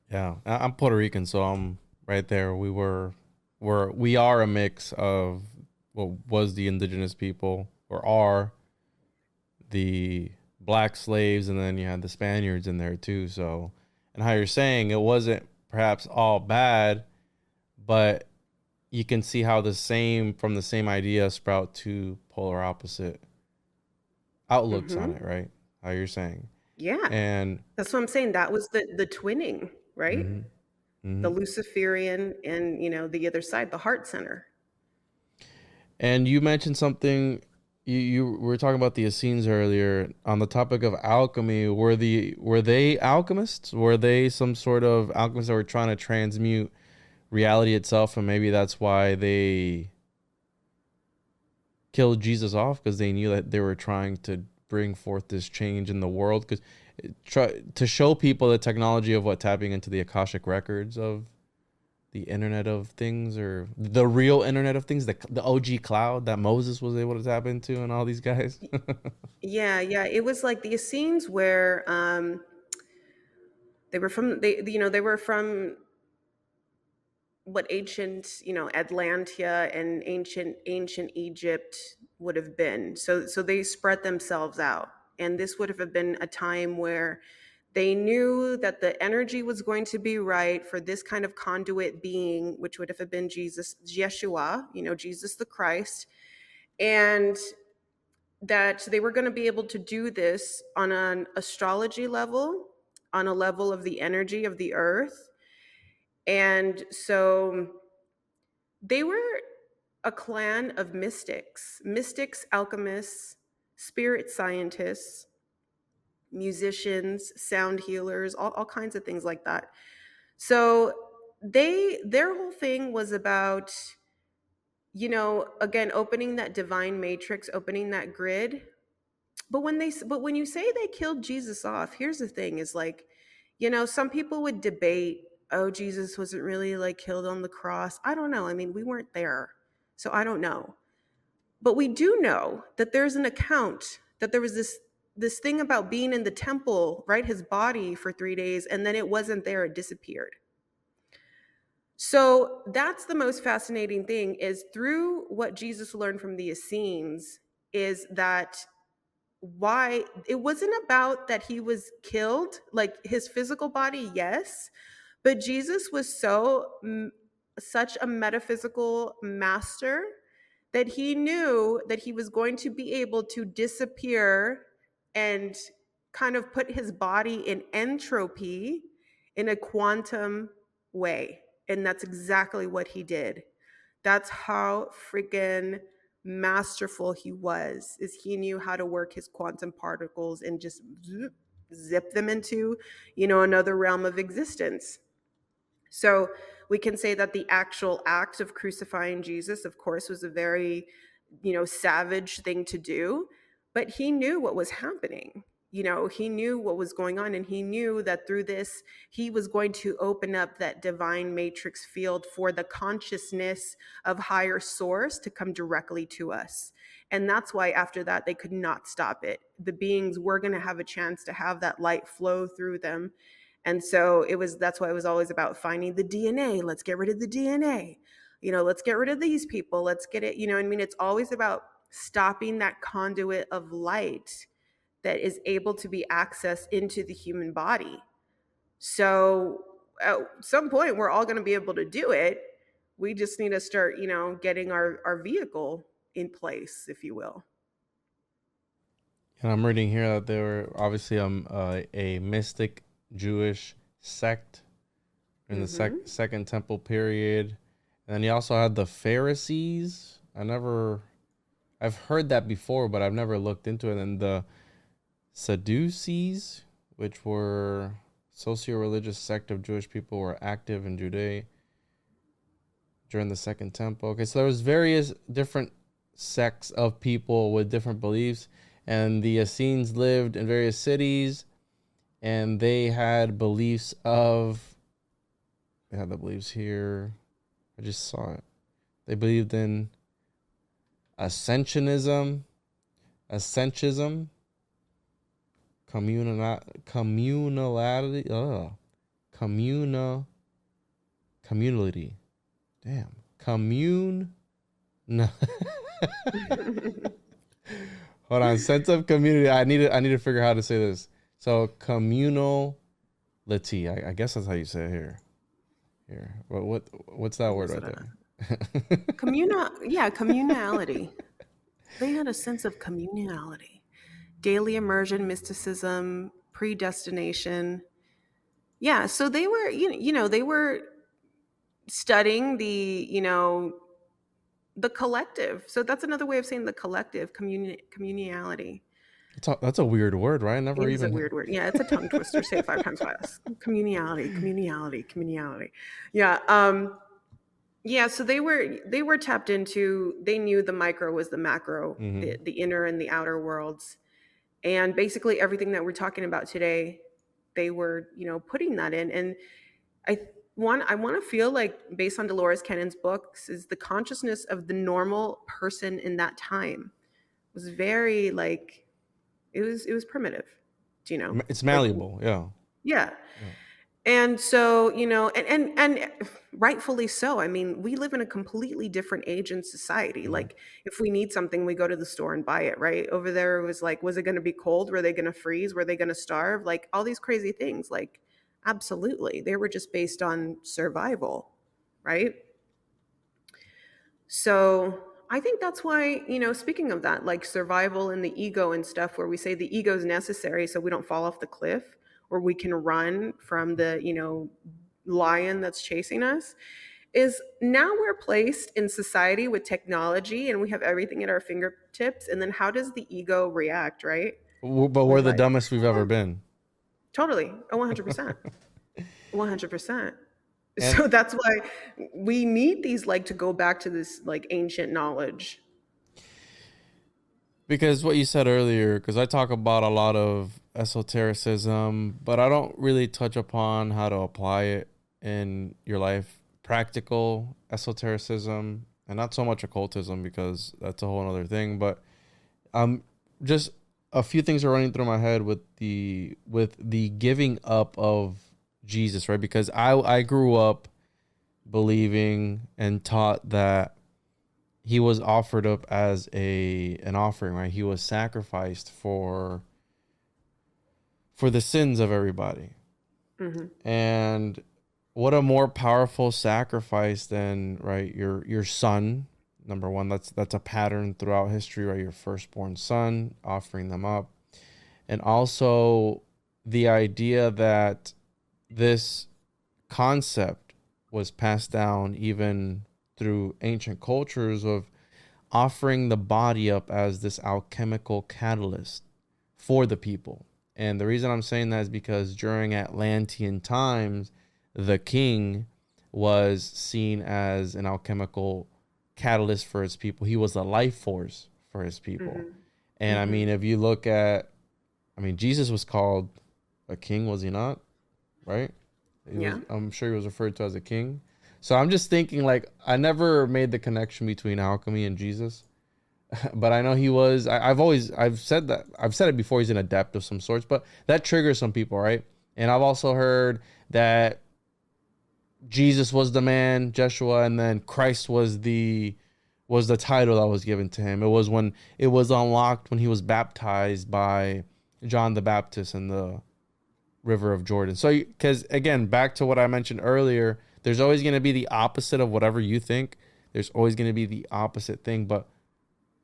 Yeah, I'm Puerto Rican, so I'm right there. We are a mix of what was the indigenous people, or are the black slaves, and then you had the Spaniards in there too. So, and how you're saying it wasn't perhaps all bad, but you can see how from the same idea sprout to polar opposite outlooks on it, right? How you're saying. Yeah, And that's what I'm saying. That was the twinning, right? mhm, The mhm. Luciferian and the other side, the heart center. And you mentioned something. You were talking about the Essenes earlier on the topic of alchemy. Were they alchemists? Were they some sort of alchemists that were trying to transmute reality itself, and maybe that's why they killed Jesus off, because they knew that they were trying to bring forth this change in the world, because try to show people the technology of what tapping into the Akashic records of the Internet of Things, or the real Internet of Things, the OG cloud that Moses was able to tap into, and all these guys. Yeah, yeah. It was like the Essenes where they were from what ancient Atlantia and ancient Egypt would have been. So they spread themselves out, and this would have been a time where they knew that the energy was going to be right for this kind of conduit being, which would have been Jesus, Yeshua, Jesus the Christ, and that they were going to be able to do this on an astrology level, on a level of the energy of the earth. And so they were a clan of mystics, alchemists, spirit scientists, musicians, sound healers, all kinds of things like that. So their whole thing was about, again, opening that divine matrix, opening that grid. But when you say they killed Jesus off, here's the thing: is like, some people would debate, oh, Jesus wasn't really like killed on the cross. I don't know. I mean, we weren't there, so I don't know. But we do know that there's an account that there was this thing about being in the temple, right? His body for 3 days, and then it wasn't there; it disappeared. So that's the most fascinating thing, is through what Jesus learned from the Essenes, is that why it wasn't about that he was killed, like his physical body, yes, but Jesus was such a metaphysical master that he knew that he was going to be able to disappear and kind of put his body in entropy in a quantum way. And that's exactly what he did. That's how freaking masterful he was, is he knew how to work his quantum particles and just zip them into, another realm of existence. So we can say that the actual act of crucifying Jesus, of course, was a very, savage thing to do, but he knew what was happening. He knew what was going on, and he knew that through this, he was going to open up that divine matrix field for the consciousness of higher source to come directly to us. And that's why after that, they could not stop it. The beings were going to have a chance to have that light flow through them. And so that's why it was always about finding the DNA. Let's get rid of the DNA. Let's get rid of these people. Let's get it. I mean, it's always about stopping that conduit of light that is able to be accessed into the human body. So at some point, we're all going to be able to do it. We just need to start, getting our vehicle in place, if you will. And I'm reading here that they were obviously a mystic Jewish sect in the second temple period. And then you also had the Pharisees. I've heard that before, but I've never looked into it. And the Sadducees, which were socio-religious sect of Jewish people, were active in Judea during the second temple. Okay, so there was various different sects of people with different beliefs, and the Essenes lived in various cities, and they had beliefs they had the beliefs here. I just saw it. They believed in Ascensionism, communality. Damn. No. Hold on. Sense of community. I need to figure out how to say this. So communality. I guess that's how you say it here. Here. What's that word right there? Communality. They had a sense of communality. Daily immersion, mysticism, predestination. Yeah, so they were, they were studying the collective. So that's another way of saying the collective, communality. That's a weird word, right? It's a weird word. Yeah, it's a tongue twister. Say it 5 times fast. Communality. Yeah. Yeah, so they were tapped into, they knew the micro was the macro, the inner and the outer worlds. And basically everything that we're talking about today, they were, putting that in. And I want to feel like, based on Dolores Cannon's books, is the consciousness of the normal person in that time was very like, it was primitive, It's malleable, yeah. And so, and rightfully so. I mean, we live in a completely different age in society. Like, if we need something, we go to the store and buy it, right? Over there, it was like, was it going to be cold? Were they going to freeze? Were they going to starve? Like, all these crazy things. Like, absolutely. They were just based on survival, right? So I think that's why, speaking of that, like survival and the ego and stuff, where we say the ego is necessary so we don't fall off the cliff, or we can run from the, lion that's chasing us, is now we're placed in society with technology and we have everything at our fingertips. And then how does the ego react, right? But we're the dumbest we've ever been. Totally. 100%. 100%. So that's why we need these, like, to go back to this like ancient knowledge. Because what you said earlier, because I talk about a lot of esotericism, but I don't really touch upon how to apply it in your life. Practical esotericism, and not so much occultism, because that's a whole other thing. But just a few things are running through my head with the giving up of Jesus, right? Because I grew up believing and taught that he was offered up as an offering, right? He was sacrificed for the sins of everybody. And what a more powerful sacrifice than, right, your son. Number one, that's a pattern throughout history, right? Your firstborn son, offering them up. And also the idea that this concept was passed down even through ancient cultures of offering the body up as this alchemical catalyst for the people. And the reason I'm saying that is because during Atlantean times, the king was seen as an alchemical catalyst for his people. He was a life force for his people. And I mean, if you look at, Jesus was called a king, was he not? Right? I'm sure he was referred to as a king. So I'm just thinking, like, I never made the connection between alchemy and Jesus, but I know he was. I've said it before. He's an adept of some sorts, but that triggers some people, right? And I've also heard that Jesus was the man, Jeshua, and then Christ was the title that was given to him. It was when it was unlocked when he was baptized by John the Baptist in the River of Jordan. So, because again, back to what I mentioned earlier, there's always going to be the opposite of whatever you think. There's always going to be the opposite thing, but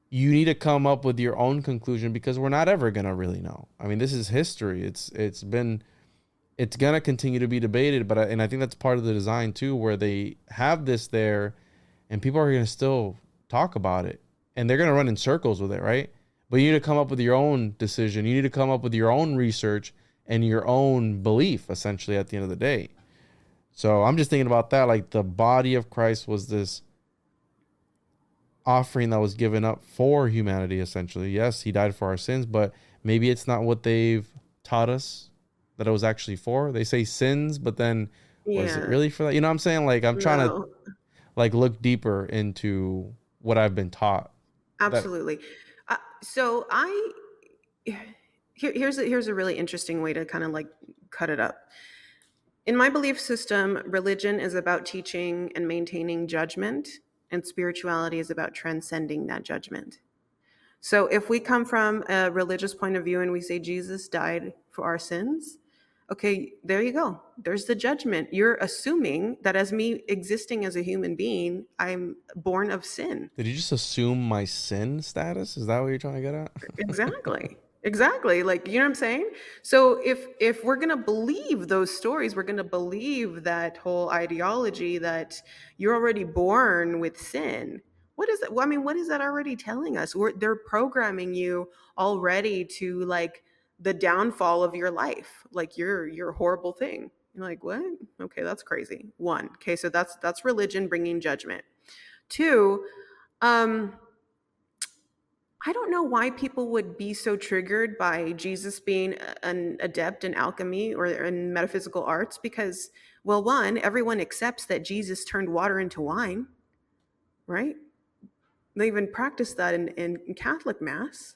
you need to come up with your own conclusion, because we're not ever going to really know. I mean, this is history. It's been it's gonna continue to be debated, but and I think that's part of the design too, where they have this there, and people are gonna still talk about it, and they're gonna run in circles with it, right? But you need to come up with your own decision. You need to come up with your own research and your own belief, essentially, at the end of the day. So I'm just thinking about that. Like the body of Christ was this offering that was given up for humanity, essentially. Yes, he died for our sins, but maybe it's not what they've taught us that it was actually for. They say sins, but then was it Yeah. really for that? You know what I'm saying? Like I'm trying to No, like look deeper into what I've been taught. That absolutely. So I here's a really interesting way to kind of like cut it up. In my belief system, religion is about teaching and maintaining judgment, and spirituality is about transcending that judgment. So if we come from a religious point of view and we say Jesus died for our sins, okay, there you go. There's the judgment. You're assuming that as me existing as a human being, I'm born of sin. did you just assume my sin status? Is that what you're trying to get at? Exactly. Exactly. Like, you know what I'm saying? So if we're going to believe those stories, we're going to believe that whole ideology that you're already born with sin. What is that? Well, I mean, what is that already telling us? They're programming you already to like the downfall of your life. Like you're a horrible thing. You're like, what? Okay, that's crazy. One. Okay, so that's religion bringing judgment. Two, um I don't know why people would be so triggered by Jesus being an adept in alchemy or in metaphysical arts because, well, one, everyone accepts that Jesus turned water into wine, right? They even practice that in Catholic Mass.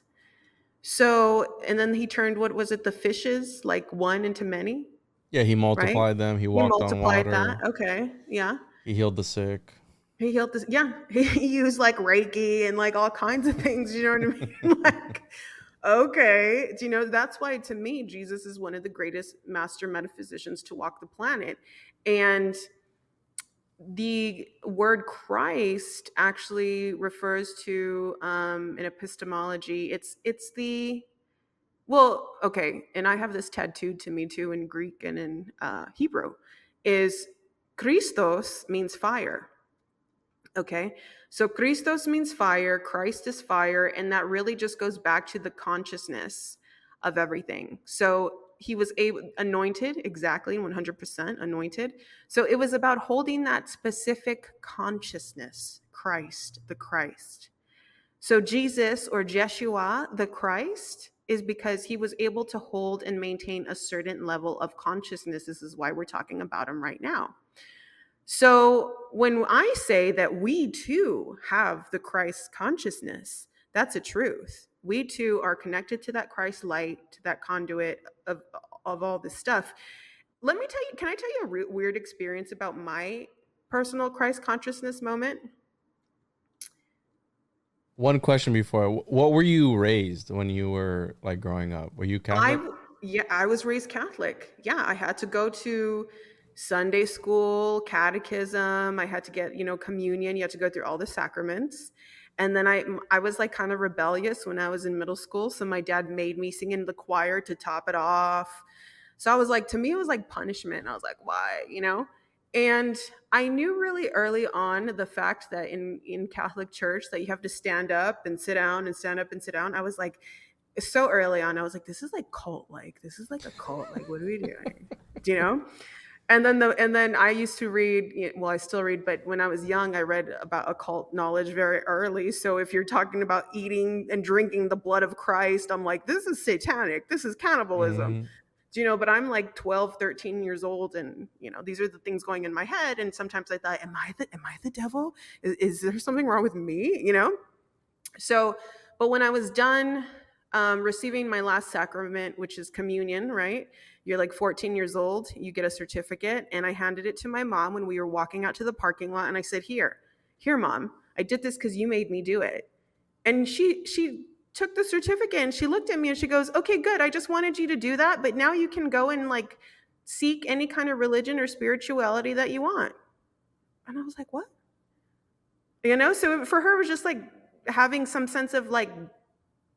So, and then he turned, what was it, the fishes, like one into many, Yeah, he right? multiplied them. He He walked on multiplied that. water. Okay. Yeah. He healed the sick. He healed this. Yeah. He used like Reiki and like all kinds of things. You know what I mean? Like, okay. You know, that's why to me, Jesus is one of the greatest master metaphysicians to walk the planet. And the word Christ actually refers to in epistemology, it's the well, okay, and I have this tattooed to me too in Greek and in Hebrew, is Christos means fire. Okay. So Christos means fire, Christ is fire, and that really just goes back to the consciousness of everything. So he was anointed, exactly 100% anointed. So it was about holding that specific consciousness, Christ, the Christ. So Jesus or Jeshua, the Christ, is because he was able to hold and maintain a certain level of consciousness. This is why we're talking about him right now. So when I say that we too have the Christ consciousness, that's a truth. We too are connected to that Christ light, to that conduit of all this stuff. Let me tell you, can I tell you a weird experience about my personal Christ consciousness moment? One question before, what were you raised when you were like growing up? Were you Catholic? I was raised Catholic. Yeah, I had to go to Sunday school, catechism. I had to get, communion. You had to go through all the sacraments. And then I was like kind of rebellious when I was in middle school, so my dad made me sing in the choir to top it off. So I was like, to me it was like punishment. I was like, why, And I knew really early on the fact that in Catholic church that you have to stand up and sit down and stand up and sit down. I was like, so early on, I was like, this is like cult, like this is like a cult, like what are we doing? Do you know? And then I used to read, well, I still read, but when I was young, I read about occult knowledge very early. So if you're talking about eating and drinking the blood of Christ, I'm like, this is satanic. This is cannibalism. Mm-hmm. But I'm like 12, 13 years old, and these are the things going in my head. And sometimes I thought, am I the devil? Is there something wrong with me? So, but when I was done receiving my last sacrament, which is communion, right? You're like 14 years old, you get a certificate, and I handed it to my mom when we were walking out to the parking lot, and I said, here, mom, I did this because you made me do it. And she took the certificate and she looked at me and she goes, okay, good, I just wanted you to do that, but now you can go and like seek any kind of religion or spirituality that you want. And I was like, what? So for her it was just like having some sense of like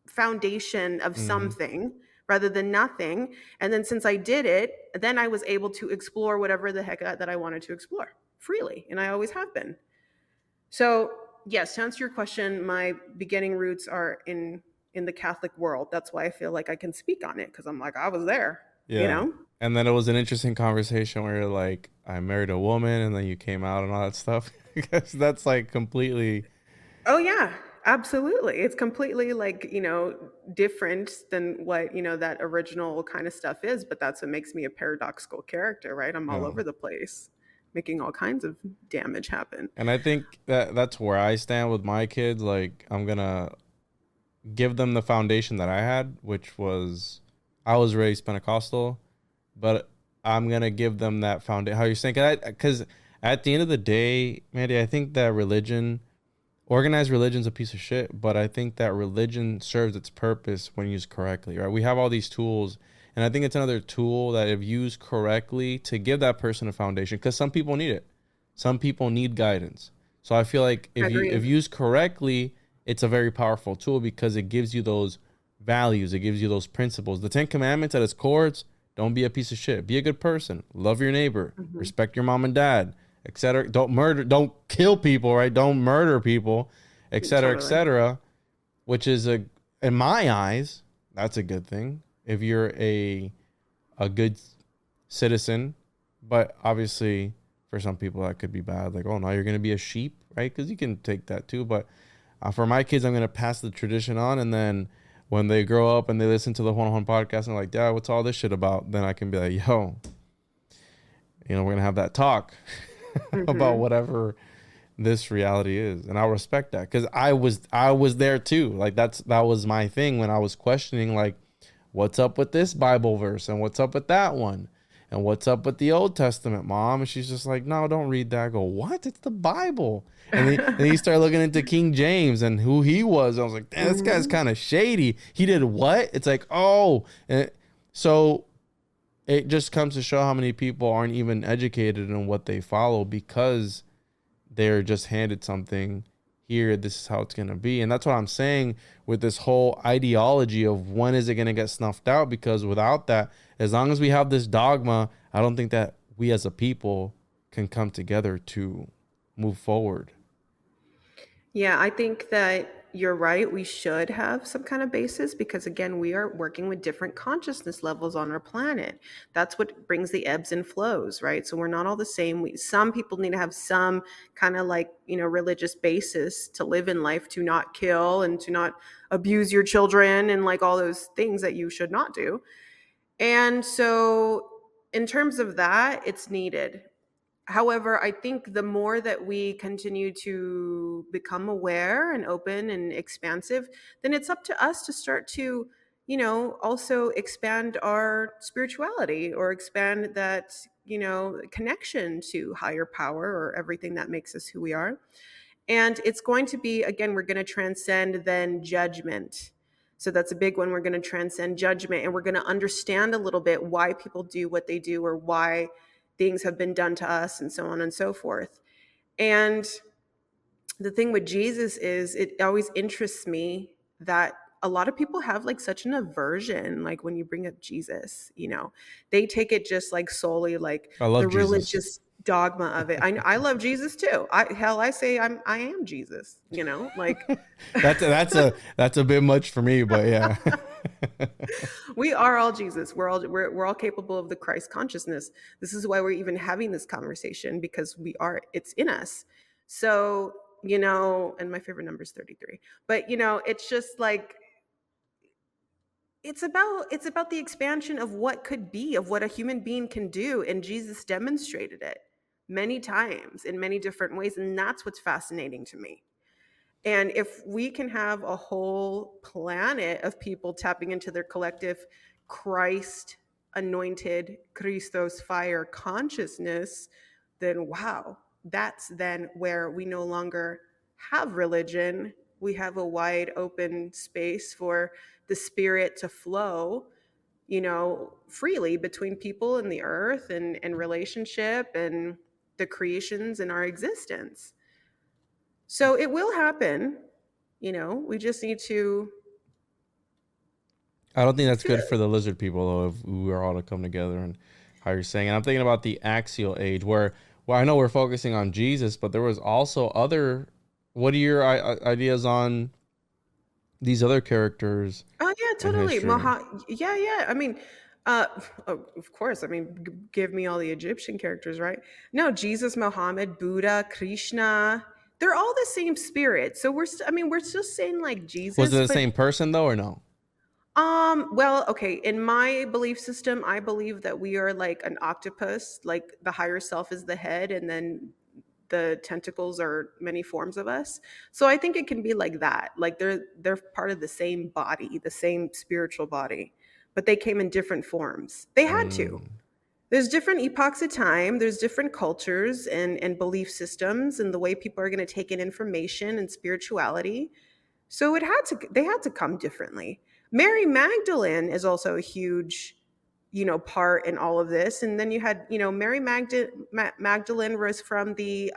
foundation of Mm-hmm. something, rather than nothing. And then since I did it, then I was able to explore whatever the heck that I wanted to explore freely. And I always have been. So, yes, to answer your question, my beginning roots are in the Catholic world. That's why I feel like I can speak on it, because I'm like, I was there, you Yeah. know? And then it was an interesting conversation where you're like, I married a woman, and then you came out and all that stuff. Because that's like completely. Oh yeah, absolutely. It's completely like, different than what, that original kind of stuff is, but that's what makes me a paradoxical character, right? I'm all Yeah. over the place, making all kinds of damage happen. And I think that that's where I stand with my kids. Like, I'm gonna give them the foundation that I had, which was I was raised Pentecostal, but I'm gonna give them that foundation. How you're saying? Because at the end of the day, Mandy, I think that organized religion's a piece of shit, but I think that religion serves its purpose when used correctly, right? We have all these tools, and I think it's another tool that, if used correctly, to give that person a foundation, because some people need it. Some people need guidance. So I feel like if Agreed. used correctly, it's a very powerful tool because it gives you those values, it gives you those principles. The 10 Commandments at its core, it's don't be a piece of shit. Be a good person. Love your neighbor. Hmm. Respect your mom and dad, etc. Don't murder. Don't kill people. Right? Don't murder people, etc., Totally. etc. Which is in my eyes, that's a good thing. If you're a good citizen, but obviously for some people that could be bad. Like, oh, now you're gonna be a sheep, right? Because you can take that too. But for my kids, I'm gonna pass the tradition on, and then when they grow up and they listen to the One on One podcast and they're like, Dad, what's all this shit about? Then I can be like, yo, we're gonna have that talk about Hmm. whatever this reality is, and I'll respect that because I was there too. Like that was my thing when I was questioning, like, what's up with this Bible verse and what's up with that one and what's up with the Old Testament, Mom? And she's just like, no, don't read that. I go, what? It's the Bible. And then you start looking into King James and who he was. I was like, damn, this guy's Hmm. kind of shady. He did what? It's like, oh, and so it just comes to show how many people aren't even educated in what they follow because they're just handed something. Here, this is how it's going to be. And that's what I'm saying with this whole ideology of when is it going to get snuffed out, because without that, as long as we have this dogma, I don't think that we as a people can come together to move forward. Yeah, I think that you're right. We should have some kind of basis because, again, we are working with different consciousness levels on our planet. That's what brings the ebbs and flows, right? So we're not all the same. Some people need to have some kind of like, religious basis to live in life, to not kill and to not abuse your children and like all those things that you should not do. And so, in terms of that, it's needed. However, I think the more that we continue to become aware and open and expansive, then it's up to us to start to, also expand our spirituality or expand that, connection to higher power or everything that makes us who we are. And it's going to be, again, we're going to transcend then judgment. So that's a big one. We're going to transcend judgment and we're going to understand a little bit why people do what they do or why things have been done to us and so on and so forth. And the thing with Jesus is it always interests me that a lot of people have like such an aversion, like when you bring up Jesus, they take it just like solely like I the love Jesus. religious dogma of it. I love Jesus too. I say I am Jesus, like That's a bit much for me, but yeah. we are all Jesus. We're all capable of the Christ consciousness. This is why we're even having this conversation, because it's in us. So, and my favorite number is 33. But it's just like it's about the expansion of what could be, of what a human being can do, and Jesus demonstrated it many times in many different ways, and that's what's fascinating to me. And if we can have a whole planet of people tapping into their collective Christ anointed Christos fire consciousness, then wow, that's then where we no longer have religion. We have a wide open space for the spirit to flow, freely between people and the earth and relationship and the creations in our existence. So it will happen. We just need to I don't think I that's feel good for the lizard people though. If we were all to come together and how you're saying, and I'm thinking about the axial age where, well, I know we're focusing on Jesus, but there was also other. What are your ideas on these other characters Oh yeah, in totally. history? Yeah, yeah. I mean, uh, of course. I mean, give me all the Egyptian characters, right? No, Jesus, Muhammad, Buddha, Krishna. They're all the same spirit. So I mean, we're still saying like Was it Jesus, the but same person though, or no? well, okay. In my belief system, I believe that we are like an octopus. Like the higher self is the head, and then the tentacles are many forms of us. So I think it can be like that. Like they're part of the same body, the same spiritual body, but they came in different forms. They had to. Mm, There's different epochs of time, there's different cultures and belief systems and the way people are going to take in information and spirituality. So they had to come differently. Mary Magdalene is also a huge, part in all of this. And then you had, Magdalene was from the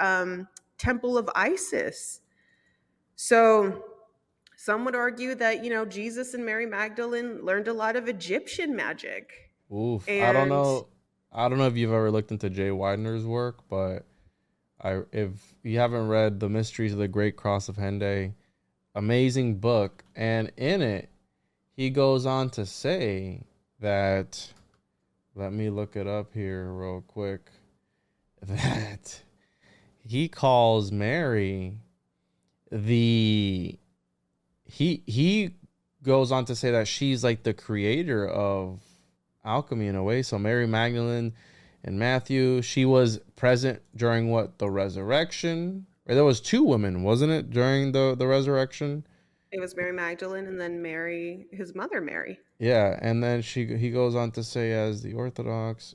temple of Isis. So some would argue that, Jesus and Mary Magdalene learned a lot of Egyptian magic. oof. I don't And know. I don't know if you've ever looked into Jay Widener's work, but if you haven't read The Mysteries of the Great Cross of Henday, amazing book, and in it he goes on to say that, let me look it up here real quick, that he calls Mary the he goes on to say that she's like the creator of alchemy in a way. So Mary Magdalene and Matthew, she was present during what, the resurrection? Or there was two women, wasn't it, during the resurrection? it was Mary Magdalene and then Mary, his mother Mary. Yeah, and then he goes on to say as the Orthodox,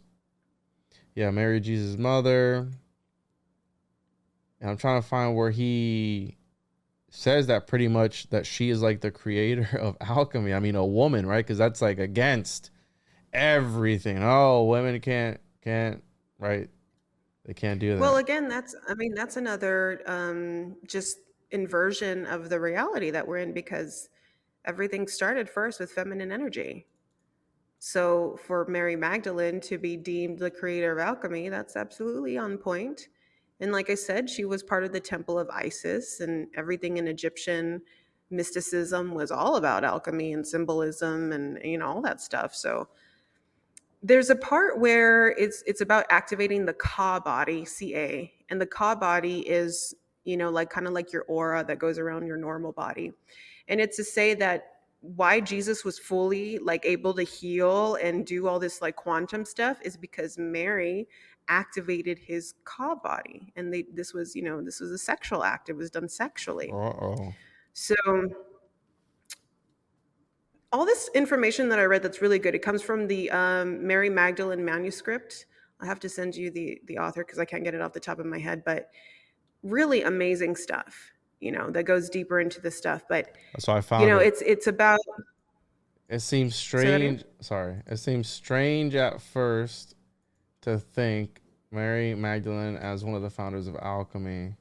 yeah, Mary Jesus' mother. And I'm trying to find where he says that pretty much that she is like the creator of alchemy. I mean, a woman, right? Because that's like against everything. Oh, women can't, right? They can't do Well, that. again, that's another just inversion of the reality that we're in because everything started first with feminine energy. So for Mary Magdalene to be deemed the creator of alchemy, that's absolutely on point. And like I said, she was part of the temple of Isis, and everything in Egyptian mysticism was all about alchemy and symbolism and all that stuff. So there's a part where it's about activating the Ka body, Ca, and the Ka body is like kind of like your aura that goes around your normal body, and it's to say that why Jesus was fully like able to heal and do all this like quantum stuff is because Mary activated his Ka body, and this was a sexual act. It was done sexually. Uh-oh. So all this information that I read that's really good. It comes from the Mary Magdalene manuscript. I'll have to send you the author because I can't get it off the top of my head, but really amazing stuff, that goes deeper into the stuff. But So I found it. it's about It seems say that again? strange. Sorry. It seems strange at first to think Mary Magdalene as one of the founders of alchemy.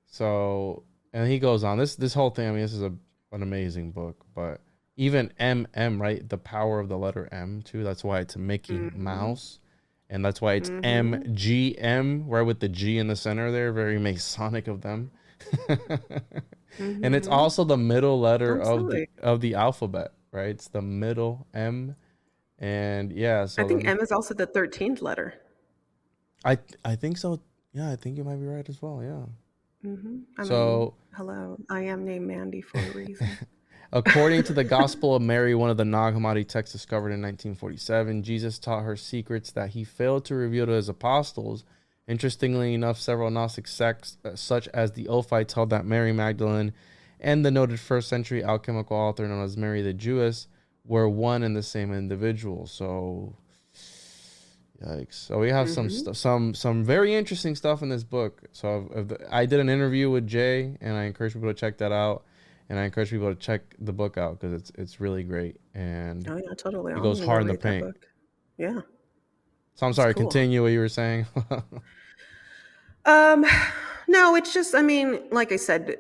So, and he goes on this whole thing. I mean, this is an amazing book, but even right? The power of the letter M too. That's why it's a Mickey Hmm. Mouse, and that's why it's Hmm. MGM, right, with the G in the center there. Very Masonic of them. And it's Hmm. also the middle letter of the Absolutely. alphabet, right? It's the middle M, and yeah. I So think then M is also the 13th letter. I think so. Yeah, I think you might be right as well. Yeah. I mean, So hello, I am named Mandy for a reason. according to the Gospel of Mary, one of the Nag Hammadi texts discovered in 1947, Jesus taught her secrets that he failed to reveal to his apostles. Interestingly enough, several Gnostic sects, such as the Ophites, held that Mary Magdalene and the noted first century alchemical author known as Mary the Jewess were one and the same individual. So, yikes! So we have some Hmm. some very interesting stuff in this book. So I did an interview with Jay, and I encourage people to check that out. And I encourage people to check the book out because it's really great and Oh yeah, totally. it I'm goes gonna go hard in the read that paint. book. Yeah, So I'm it's sorry. cool. Continue what you were saying. Um, no, it's just, I mean, like I said,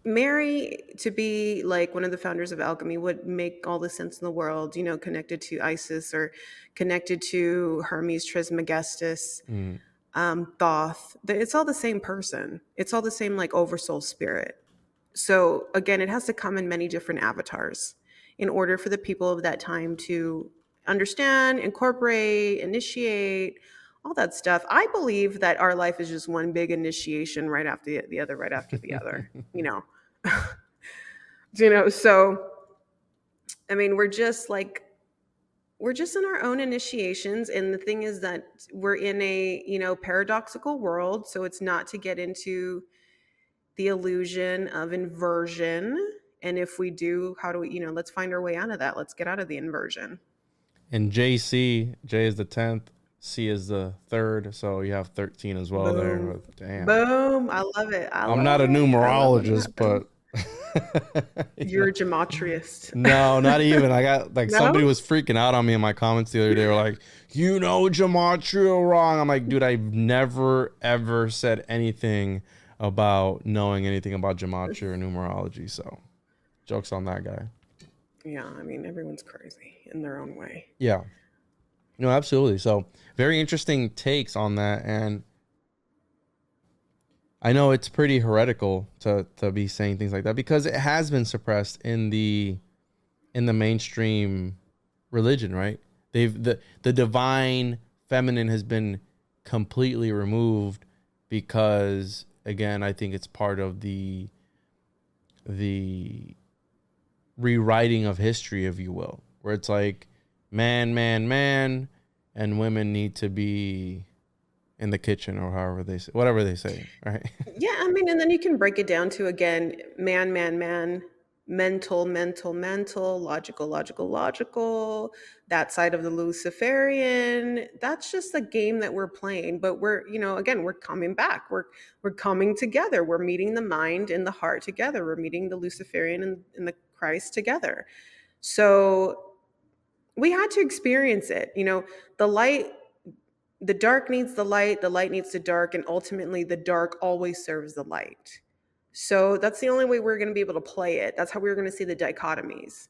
Mary, to be like one of the founders of alchemy, would make all the sense in the world, connected to Isis or connected to Hermes Trismegistus, Mm. Thoth. It's all the same person. It's all the same like oversoul spirit. So again, it has to come in many different avatars in order for the people of that time to understand, incorporate, initiate, all that stuff. I believe that our life is just one big initiation right after the other, right after the other, so I mean, we're just in our own initiations, and the thing is that we're in a, paradoxical world, so it's not to get into the illusion of inversion. And if we do, how do we, let's find our way out of that. Let's get out of the inversion. And J is the 10th, C is the 3rd, so you have 13 as well. Boom. There. Damn. Boom. I love it. I'm not a numerologist, but you're a gematriist. No, not even. I got like No? Somebody was freaking out on me in my comments the other day. They were like, gematria wrong. I'm like, dude, I've never ever said anything about knowing anything about gematria or numerology. So joke's on that guy. Yeah, I mean, everyone's crazy in their own way. Yeah. No, absolutely. So very interesting takes on that. And I know it's pretty heretical to be saying things like that because it has been suppressed in the mainstream religion, right? The divine feminine has been completely removed because, again, I think it's part of the rewriting of history, if you will, where it's like man, and women need to be in the kitchen or however they say, whatever they say, right? Yeah, I mean, and then you can break it down to, again, man, mental, logical, that side of the Luciferian. That's just a game that we're playing, but again, we're coming back. We're coming together. We're meeting the mind and the heart together. We're meeting the Luciferian and the Christ together. So we had to experience it. The dark needs the light needs the dark, and ultimately the dark always serves the light. So that's the only way we're going to be able to play it. That's how we're going to see the dichotomies.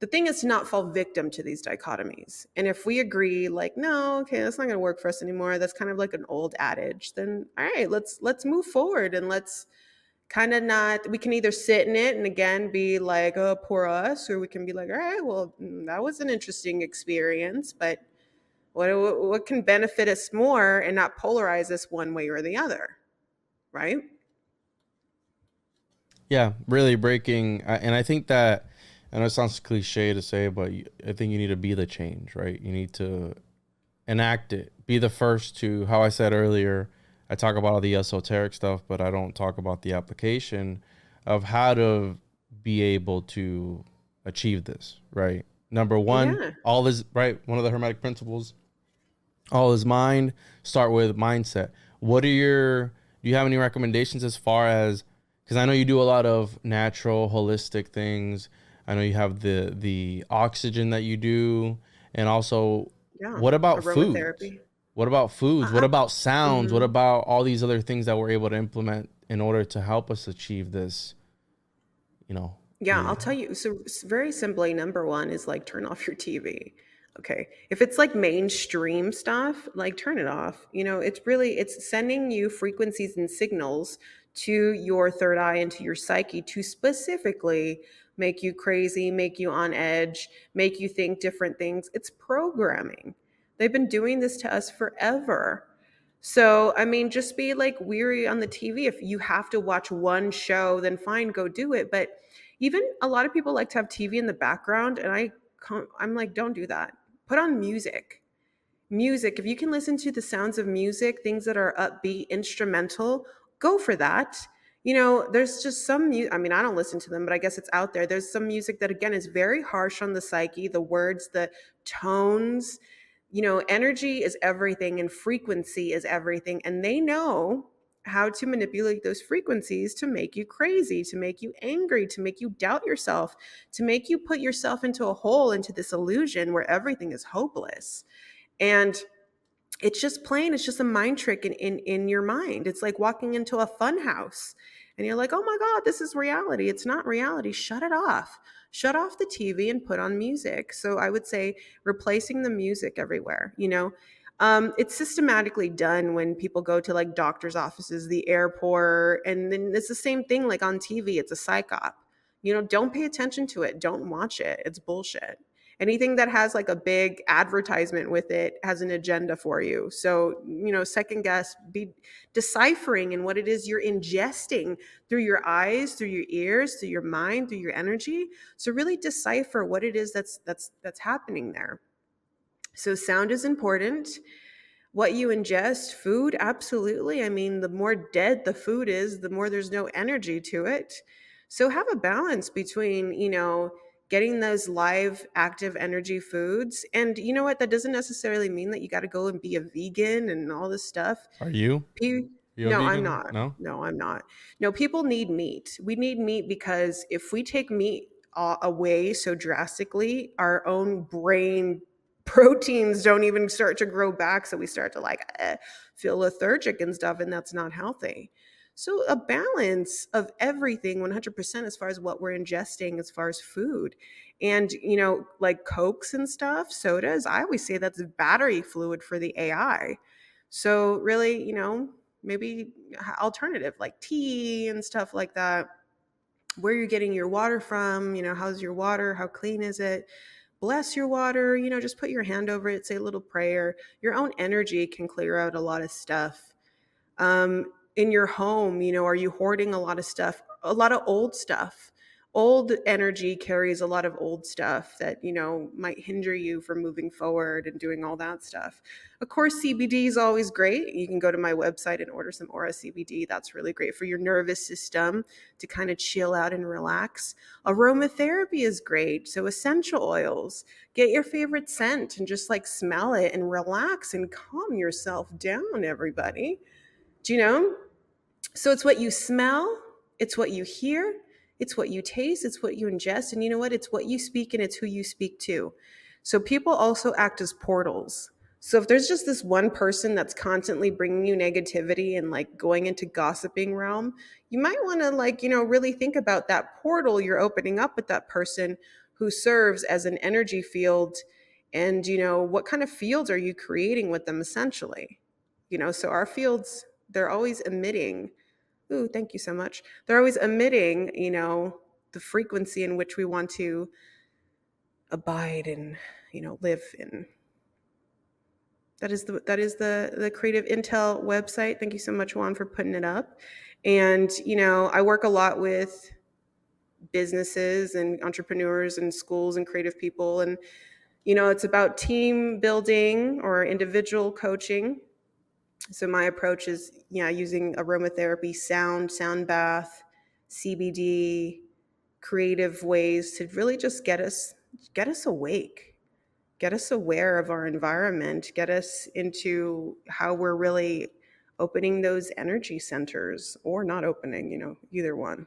The thing is to not fall victim to these dichotomies. And if we agree, like, no, okay, that's not going to work for us anymore, that's kind of like an old adage, then all right, let's move forward, and let's kind of not, we can either sit in it and again be like, oh, poor us, or we can be like, all right, well, that was an interesting experience, but what can benefit us more and not polarize us one way or the other, right? Yeah, really breaking. And I think that, I know it sounds cliche to say, but I think you need to be the change, right? You need to enact it. Be the first to, how I said earlier, I talk about all the esoteric stuff, but I don't talk about the application of how to be able to achieve this, right? Number one, all is, right? One of the Hermetic principles, all is mind. Start with mindset. Do you have any recommendations as far as, because I know you do a lot of natural, holistic things. I know you have the oxygen that you do. And also, what about food? What about foods? What about sounds? Mm-hmm. What about all these other things that we're able to implement in order to help us achieve this, Yeah, I'll tell you. So very simply, number one is like turn off your TV. Okay. If it's like mainstream stuff, like turn it off. It's sending you frequencies and signals to your third eye and to your psyche to specifically make you crazy, make you on edge, make you think different things. It's programming. They've been doing this to us forever. So, I mean, just be like weary on the TV. If you have to watch one show, then fine, go do it. But even a lot of people like to have TV in the background, and I'm like, don't do that. Put on music. If you can listen to the sounds of music, things that are upbeat, instrumental, go for that. There's just some I mean, I don't listen to them, but I guess it's out there. There's some music that, again, is very harsh on the psyche, the words, the tones. Energy is everything and frequency is everything. And they know how to manipulate those frequencies to make you crazy, to make you angry, to make you doubt yourself, to make you put yourself into a hole, into this illusion where everything is hopeless. And it's just a mind trick in your mind. It's like walking into a fun house And you're like, oh my God, this is reality. It's not reality. Shut it off. Shut off the TV and put on music. So I would say replacing the music everywhere, it's systematically done when people go to like doctor's offices, the airport, and then it's the same thing like on TV. It's a psych op. Don't pay attention to it. Don't watch it. It's bullshit. Anything that has like a big advertisement with it has an agenda for you. So, second guess, be deciphering in what it is you're ingesting through your eyes, through your ears, through your mind, through your energy. So really decipher what it is that's happening there. So sound is important. What you ingest, food, absolutely. I mean, the more dead the food is, the more there's no energy to it. So have a balance between, getting those live, active energy foods. And you know what? That doesn't necessarily mean that you got to go and be a vegan and all this stuff. Are you? You a No, I'm vegan? not. No? No, I'm not. No, people need meat. We need meat because if we take meat away so drastically, our own brain proteins don't even start to grow back. So we start to feel lethargic and stuff, and that's not healthy. So a balance of everything 100% as far as what we're ingesting, as far as food. And, like Cokes and stuff, sodas, I always say that's battery fluid for the AI. So really, maybe alternative like tea and stuff like that. Where you're getting your water from, how's your water? How clean is it? Bless your water, just put your hand over it, say a little prayer. Your own energy can clear out a lot of stuff. In your home, are you hoarding a lot of stuff, a lot of old stuff? Old energy carries a lot of old stuff that, might hinder you from moving forward and doing all that stuff. Of course, CBD is always great. You can go to my website and order some Aura CBD. That's really great for your nervous system to kind of chill out and relax. Aromatherapy is great. So essential oils, get your favorite scent and just like smell it and relax and calm yourself down, everybody. Do you know? So it's what you smell, it's what you hear, it's what you taste, it's what you ingest. And you know what? It's what you speak and it's who you speak to. So people also act as portals. So if there's just this one person that's constantly bringing you negativity and like going into gossiping realm, you might want to really think about that portal you're opening up with that person who serves as an energy field. And, what kind of fields are you creating with them essentially? So our fields, they're always emitting. Ooh, thank you so much. They're always emitting, the frequency in which we want to abide and, live in. That is the Creative Intel website. Thank you so much, Juan, for putting it up. And, I work a lot with businesses and entrepreneurs and schools and creative people. And, it's about team building or individual coaching. So my approach is, using aromatherapy, sound bath, CBD, creative ways to really just get us awake, get us aware of our environment, get us into how we're really opening those energy centers or not opening, either one.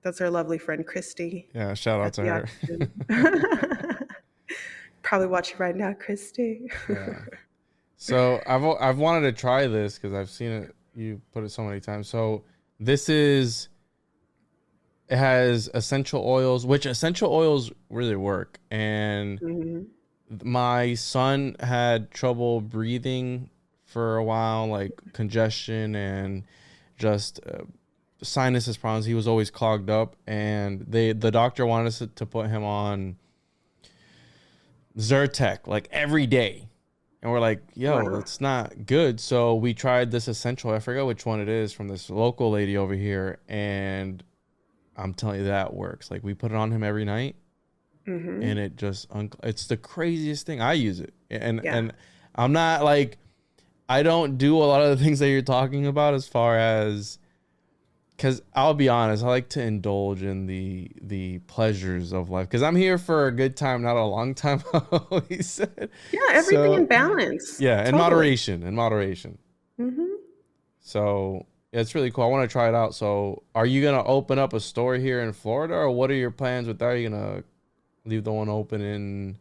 That's our lovely friend Christy. Yeah, shout out to her. Probably watching right now, Christy. Yeah. So I've wanted to try this because I've seen it. You put it so many times. So it has essential oils, which essential oils really work. And my son had trouble breathing for a while, like congestion and just sinuses problems. He was always clogged up, and the doctor wanted us to put him on Zyrtec like every day. And we're like, yo, that's not good. So we tried this essential. I forgot which one it is from this local lady over here. And I'm telling you, that works. Like we put it on him every night. And it just, it's the craziest thing. I use it. And I'm not like, I don't do a lot of the things that you're talking about as far as, because I'll be honest, I like to indulge in the pleasures of life because I'm here for a good time, not a long time. He said, yeah, everything in balance. Yeah, in moderation. So yeah, it's really cool. I want to try it out. So, are you gonna open up a store here in Florida, or what are your plans with that? Are you gonna leave the one open in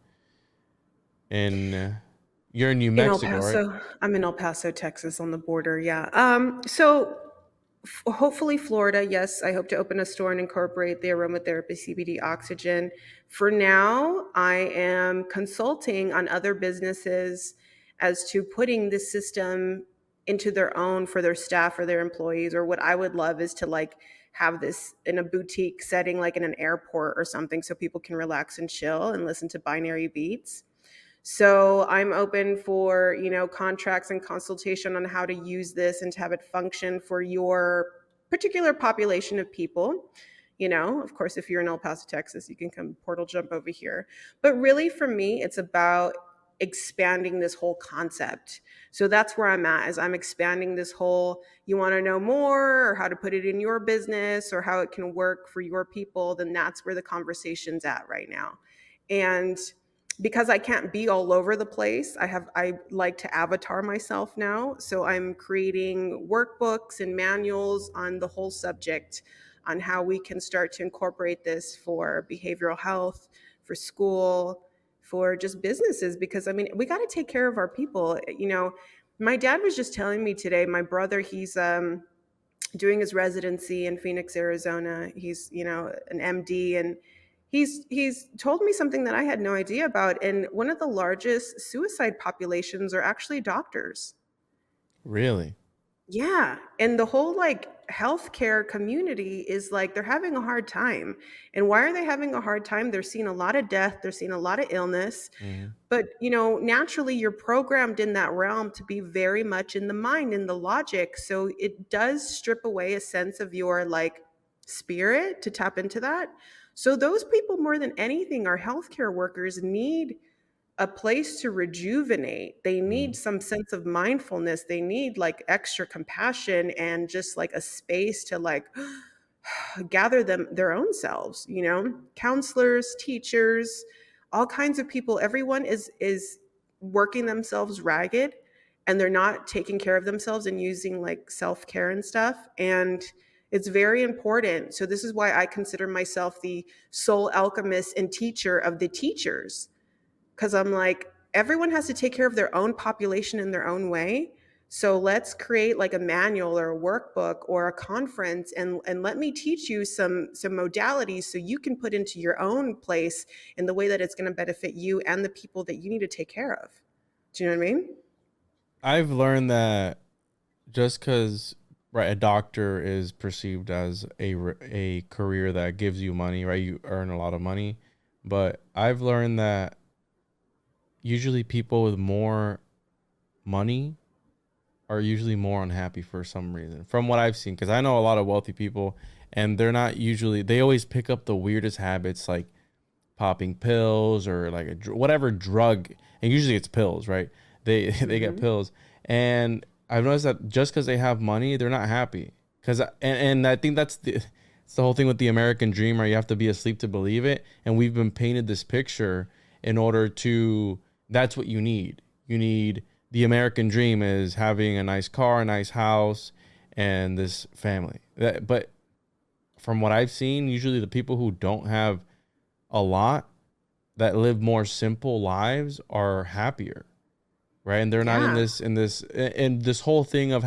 you're in New Mexico, right? I'm in El Paso, Texas, on the border. Yeah. So Hopefully Florida. Yes, I hope to open a store and incorporate the aromatherapy CBD oxygen. For now, I am consulting on other businesses as to putting this system into their own for their staff or their employees. Or what I would love is to like have this in a boutique setting, like in an airport or something, so people can relax and chill and listen to binary beats. So I'm open for, contracts and consultation on how to use this and to have it function for your particular population of people. Of course, if you're in El Paso, Texas, you can come portal jump over here. But really for me, it's about expanding this whole concept. So that's where I'm at, is I'm expanding this whole, you want to know more or how to put it in your business or how it can work for your people, then that's where the conversation's at right now. And because I can't be all over the place, I like to avatar myself now. So I'm creating workbooks and manuals on the whole subject on how we can start to incorporate this for behavioral health, for school, for just businesses, because I mean, we got to take care of our people. My dad was just telling me today, my brother, he's doing his residency in Phoenix, Arizona. He's, an MD, and he's told me something that I had no idea about. And one of the largest suicide populations are actually doctors. Really? Yeah. And the whole like healthcare community is like they're having a hard time. And why are they having a hard time? They're seeing a lot of death, they're seeing a lot of illness. Mm-hmm. But, naturally you're programmed in that realm to be very much in the mind, in the logic. So it does strip away a sense of your like spirit to tap into that. So those people more than anything, our healthcare workers, need a place to rejuvenate. They need some sense of mindfulness. They need like extra compassion and just like a space to like gather their own selves, counselors, teachers, all kinds of people. Everyone is working themselves ragged, and they're not taking care of themselves and using like self-care and stuff. And it's very important. So this is why I consider myself the soul alchemist and teacher of the teachers, because I'm like, everyone has to take care of their own population in their own way. So let's create like a manual or a workbook or a conference, and let me teach you some modalities so you can put into your own place in the way that it's going to benefit you and the people that you need to take care of. Do you know what I mean? I've learned that just because, right, a doctor is perceived as a career that gives you money, right? You earn a lot of money. But I've learned that usually people with more money are usually more unhappy for some reason, from what I've seen. Because I know a lot of wealthy people, and they always pick up the weirdest habits, like popping pills or like whatever drug, and usually it's pills, right? They get pills, and I've noticed that just because they have money, they're not happy. And I think it's the whole thing with the American dream, right? You have to be asleep to believe it, and we've been painted this picture in order to. That's what you need. You need the American dream is having a nice car, a nice house, and this family. But from what I've seen, usually the people who don't have a lot, that live more simple lives, are happier, right? And they're not in this whole thing of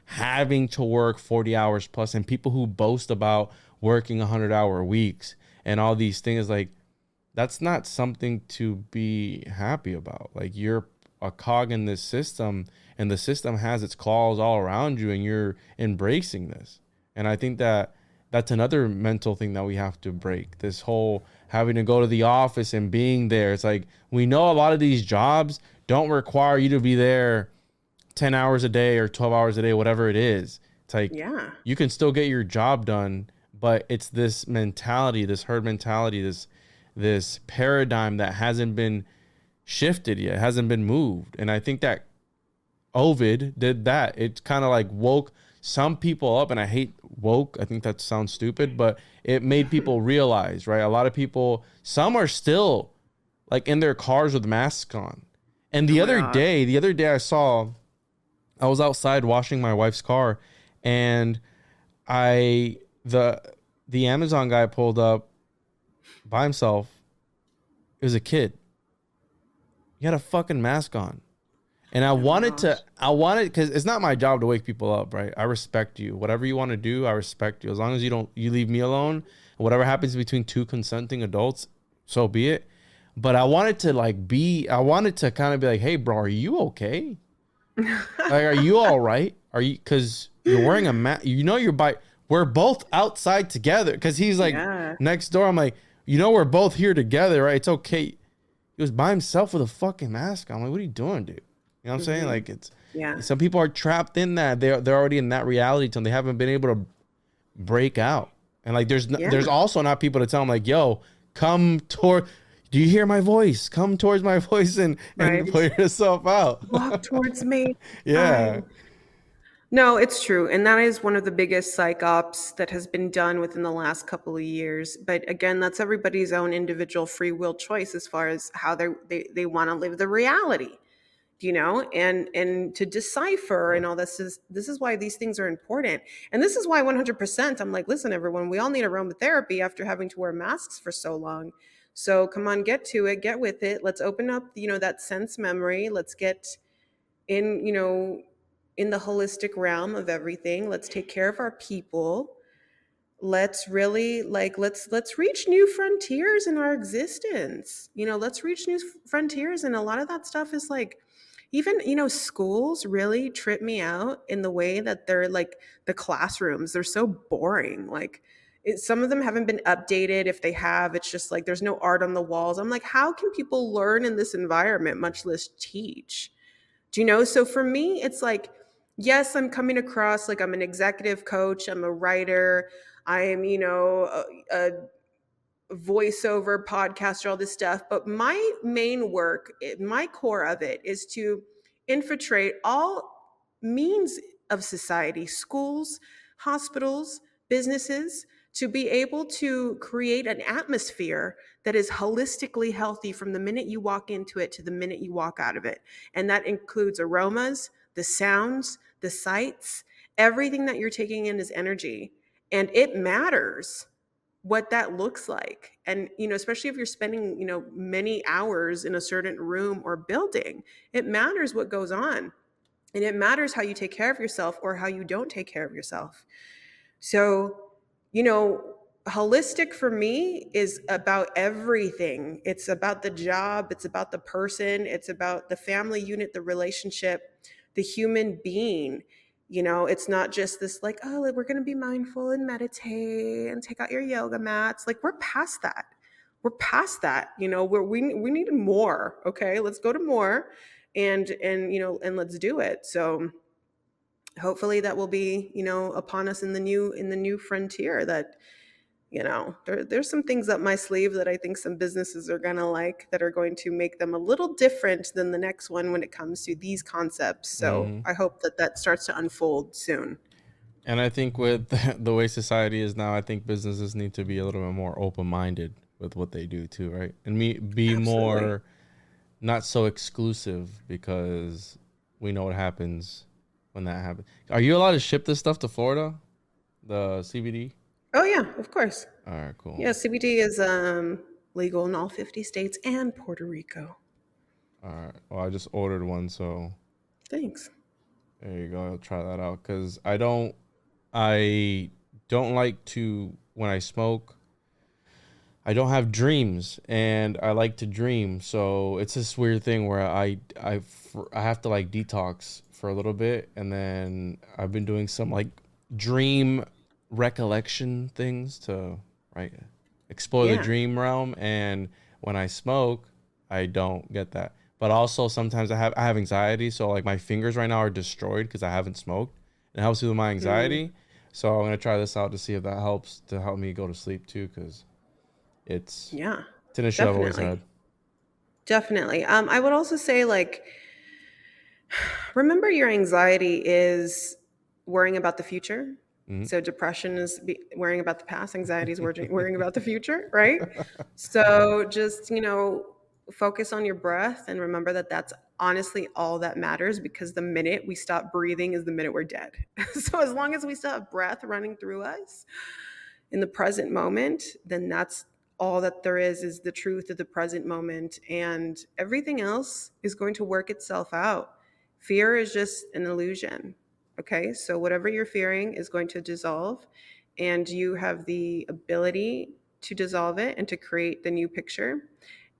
having to work 40 hours plus, and people who boast about working 100-hour weeks and all these things, like, that's not something to be happy about. Like, you're a cog in this system, and the system has its claws all around you, and you're embracing this. And I think that's another mental thing that we have to break. This whole having to go to the office and being there. It's like, we know a lot of these jobs don't require you to be there 10 hours a day or 12 hours a day, whatever it is. It's like, you can still get your job done, but it's this mentality, this herd mentality, this paradigm that hasn't been shifted yet, hasn't been moved. And I think that Ovid did that. It kind of like woke some people up, and I hate woke. I think that sounds stupid, but it made people realize, right? A lot of people, some are still like in their cars with masks on. And the other day I was outside washing my wife's car, and the Amazon guy pulled up by himself. It was a kid. He had a fucking mask on. And I Oh my wanted to, gosh. because it's not my job to wake people up, right? I respect you. Whatever you want to do, I respect you. As long as you leave me alone, whatever happens between two consenting adults, so be it. But I wanted to kind of be like, hey, bro, are you okay? Like, are you all right? Are you, because you're wearing a mask, we're both outside together. Because he's like Yeah. next door. I'm like, we're both here together, right? It's okay. He was by himself with a fucking mask on. I'm like, what are you doing, dude? You know what I'm saying? Like, Yeah. some people are trapped in that. They're already in that reality till they haven't been able to break out. And like, Yeah. there's also not people to tell them like, yo, come toward. Do you hear my voice? Come towards my voice and Right. put yourself out. Walk towards me. Yeah. Fine. No, it's true. And that is one of the biggest psych ops that has been done within the last couple of years. But again, that's everybody's own individual free will choice as far as how they want to live the reality, and to decipher and all this is why these things are important. And this is why 100% I'm like, listen, everyone, we all need aromatherapy after having to wear masks for so long. So come on, get to it, get with it. Let's open up, that sense memory. Let's get in, in the holistic realm of everything. Let's take care of our people. Let's really let's reach new frontiers in our existence. Let's reach new frontiers. And a lot of that stuff is like, even, schools really trip me out in the way that they're like, the classrooms, they're so boring. Like, some of them haven't been updated. If they have, it's just like there's no art on the walls. I'm like, how can people learn in this environment, much less teach? Do you know? So for me, it's like, yes, I'm coming across like I'm an executive coach, I'm a writer, I am, a voiceover podcaster, all this stuff. But my main work, my core of it is to infiltrate all means of society, schools, hospitals, businesses, to be able to create an atmosphere that is holistically healthy from the minute you walk into it to the minute you walk out of it. And that includes aromas, the sounds, the sights, everything that you're taking in is energy. And it matters what that looks like. And, especially if you're spending, many hours in a certain room or building, it matters what goes on. And it matters how you take care of yourself or how you don't take care of yourself. So, holistic for me is about everything. It's about the job, it's about the person, it's about the family unit, the relationship, the human being. It's not just this like, oh, we're going to be mindful and meditate and take out your yoga mats. Like, we're past that. We're past that. We need more. Okay, let's go to more, and let's do it. So hopefully that will be, upon us in the new frontier. That, there's some things up my sleeve that I think some businesses are going to like, that are going to make them a little different than the next one when it comes to these concepts. So Mm-hmm. I hope that starts to unfold soon. And I think with the way society is now, I think businesses need to be a little bit more open-minded with what they do too, right? And be Absolutely. more not so exclusive, because we know what happens when that happens. Are you allowed to ship this stuff to Florida? The CBD? Oh yeah, of course. All right, cool. Yeah, CBD is legal in all 50 states and Puerto Rico. All right. Well, I just ordered one, so Thanks. there you go. I'll try that out, because I don't like to, when I smoke, I don't have dreams, and I like to dream. So it's this weird thing where I have to like detox for a little bit, and then I've been doing some like dream recollection things to, right, explore the Yeah. dream realm. And when I smoke, I don't get that. But also sometimes I have anxiety, so like my fingers right now are destroyed because I haven't smoked. It helps with my anxiety. So I'm gonna try this out to see if that helps to help me go to sleep too, because it's Yeah. an issue I've always Definitely. had. Definitely. I would also say, like, remember, your anxiety is worrying about the future. Mhm. So depression is worrying about the past. Anxiety is worrying about the future, right? So just, focus on your breath and remember that that's honestly all that matters, because the minute we stop breathing is the minute we're dead. So as long as we still have breath running through us in the present moment, then that's all that there is the truth of the present moment. And everything else is going to work itself out. Fear is just an illusion. Okay, so whatever you're fearing is going to dissolve, and you have the ability to dissolve it and to create the new picture.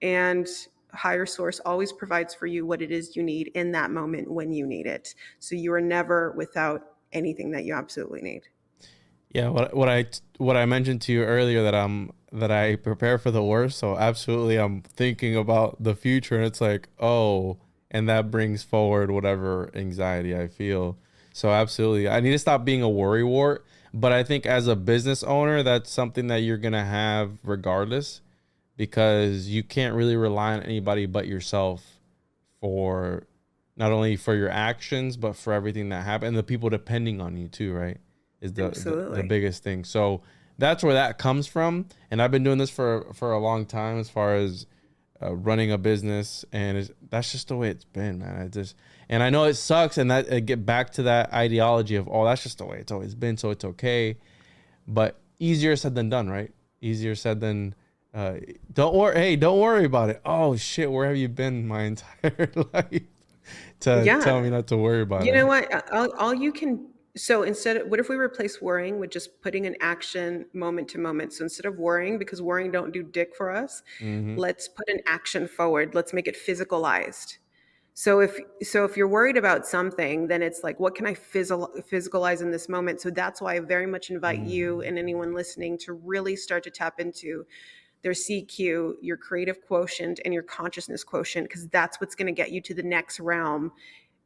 And higher source always provides for you what it is you need in that moment when you need it. So you are never without anything that you absolutely need. Yeah, what I mentioned to you earlier, that I prepare for the worst. So absolutely, I'm thinking about the future, and it's like, oh, and that brings forward whatever anxiety I feel. So absolutely, I need to stop being a worrywart. But I think as a business owner, that's something that you're gonna have regardless, because you can't really rely on anybody but yourself for not only for your actions but for everything that happens, and the people depending on you too, right? Is the Absolutely. biggest thing. So that's where that comes from, and I've been doing this for a long time as far as running a business, and that's just the way it's been, man. And I know it sucks, and that I get back to that ideology of, oh, that's just the way it's always been, so it's okay. But easier said than done, right? Easier said than don't worry. Hey, don't worry about it. Oh shit, where have you been my entire life to tell Yeah. me not to worry about You it? know what? All you can, so instead of, what if we replace worrying with just putting an action moment to moment? So instead of worrying, because worrying don't do dick for us, Mm-hmm. let's put an action forward. Let's make it physicalized. So if you're worried about something, then it's like, what can I physicalize in this moment? So that's why I very much invite you Mm. and anyone listening to really start to tap into their CQ, your creative quotient, and your consciousness quotient, because that's what's going to get you to the next realm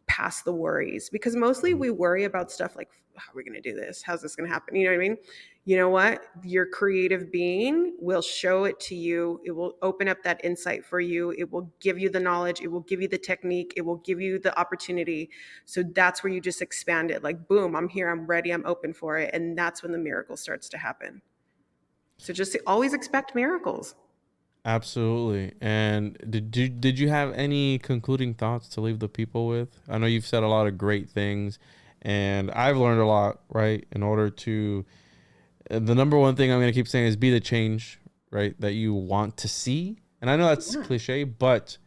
past the worries. Because mostly we worry about stuff like, how are we going to do this? How's this going to happen? You know what I mean? You know what? Your creative being will show it to you. It will open up that insight for you. It will give you the knowledge. It will give you the technique. It will give you the opportunity. So that's where you just expand it. Like, boom, I'm here. I'm ready. I'm open for it. And that's when the miracle starts to happen. So just always expect miracles. Absolutely. And did you have any concluding thoughts to leave the people with? I know you've said a lot of great things, and I've learned a lot, right? In order to, the number one thing I'm going to keep saying is be the change, right, that you want to see. And I know that's Yeah. cliche, but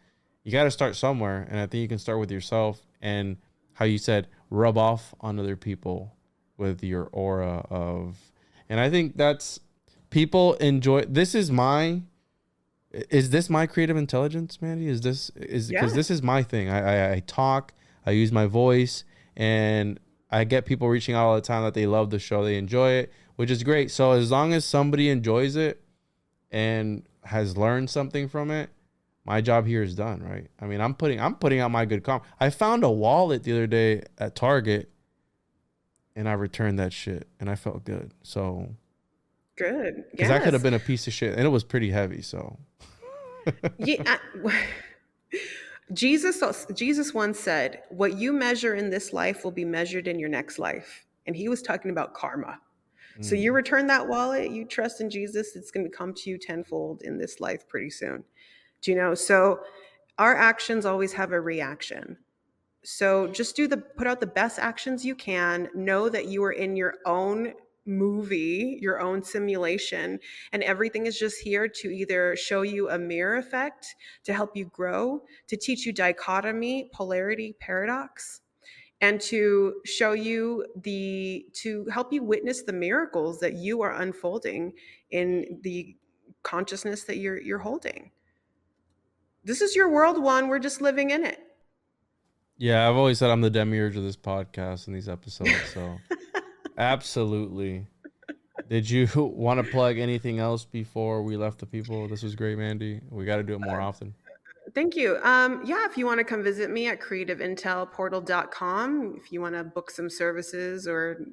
you got to start somewhere, and I think you can start with yourself, and how you said, rub off on other people with your aura of, and I think that's, people enjoy, is this my creative intelligence, Mandy? Is because Yeah. this is my thing. I talk, I use my voice, and I get people reaching out all the time that they love the show, they enjoy it, which is great. So as long as somebody enjoys it and has learned something from it, my job here is done, right? I mean, I'm putting out my good comp. I found a wallet the other day at Target, and I returned that shit, and I felt good. So Good. because that could have Yes. been a piece of shit, and it was pretty heavy. So Yeah. Jesus once said, "What you measure in this life will be measured in your next life." And he was talking about karma. So you mm, return that wallet, you trust in Jesus, it's going to come to you tenfold in this life pretty soon. Do you know? So our actions always have a reaction. So just put out the best actions you can. Know that you are in your own movie, your own simulation, and everything is just here to either show you a mirror effect, to help you grow, to teach you dichotomy, polarity, paradox, and to show you to help you witness the miracles that you are unfolding in the consciousness that you're holding. This is your world, one. We're just living in it. yeah, I've always said I'm the demiurge of this podcast and these episodes. So absolutely. Did you want to plug anything else before we left the people? This was great, Mandy. We got to do it more often. Thank you. Yeah, if you want to come visit me at creativeintelportal.com, if you want to book some services or,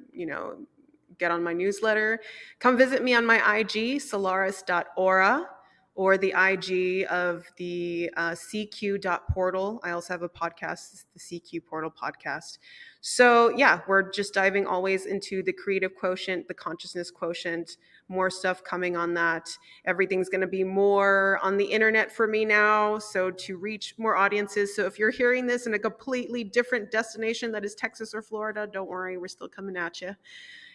get on my newsletter, come visit me on my IG, solaris.aura, or the IG of the CQ.portal. I also have a podcast, the CQ Portal podcast. So, yeah, we're just diving always into the creative quotient, the consciousness quotient, more stuff coming on that. Everything's going to be more on the internet for me now, so to reach more audiences. So if you're hearing this in a completely different destination that is Texas or Florida, don't worry, we're still coming at you.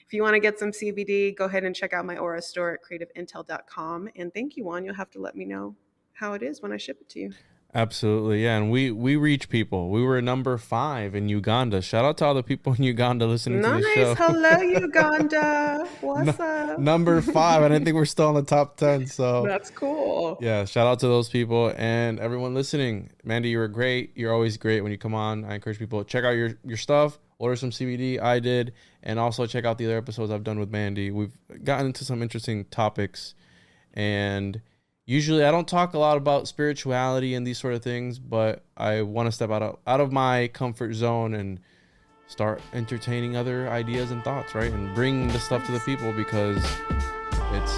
If you want to get some CBD, go ahead and check out my Aura store at creativeintel.com. And thank you, Juan. You'll have to let me know how it is when I ship it to you. Absolutely, yeah, and we reach people. We were number 5 in Uganda. Shout out to all the people in Uganda listening to the show. Nice. Hello, Uganda. What's up? Number 5, and I think we're still in the top 10. So That's cool. yeah, shout out to those people and everyone listening. Mandy, you were great. You're always great when you come on. I encourage people to check out your stuff. Order some CBD. I did, and also check out the other episodes I've done with Mandy. We've gotten into some interesting topics, and usually I don't talk a lot about spirituality and these sort of things, but I want to step out of my comfort zone and start entertaining other ideas and thoughts, right? And bring the stuff to the people because it's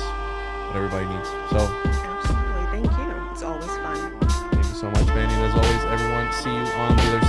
what everybody needs. So Absolutely. Thank you. It's always fun. thank you so much, Mandy. And as always, everyone, see you on the other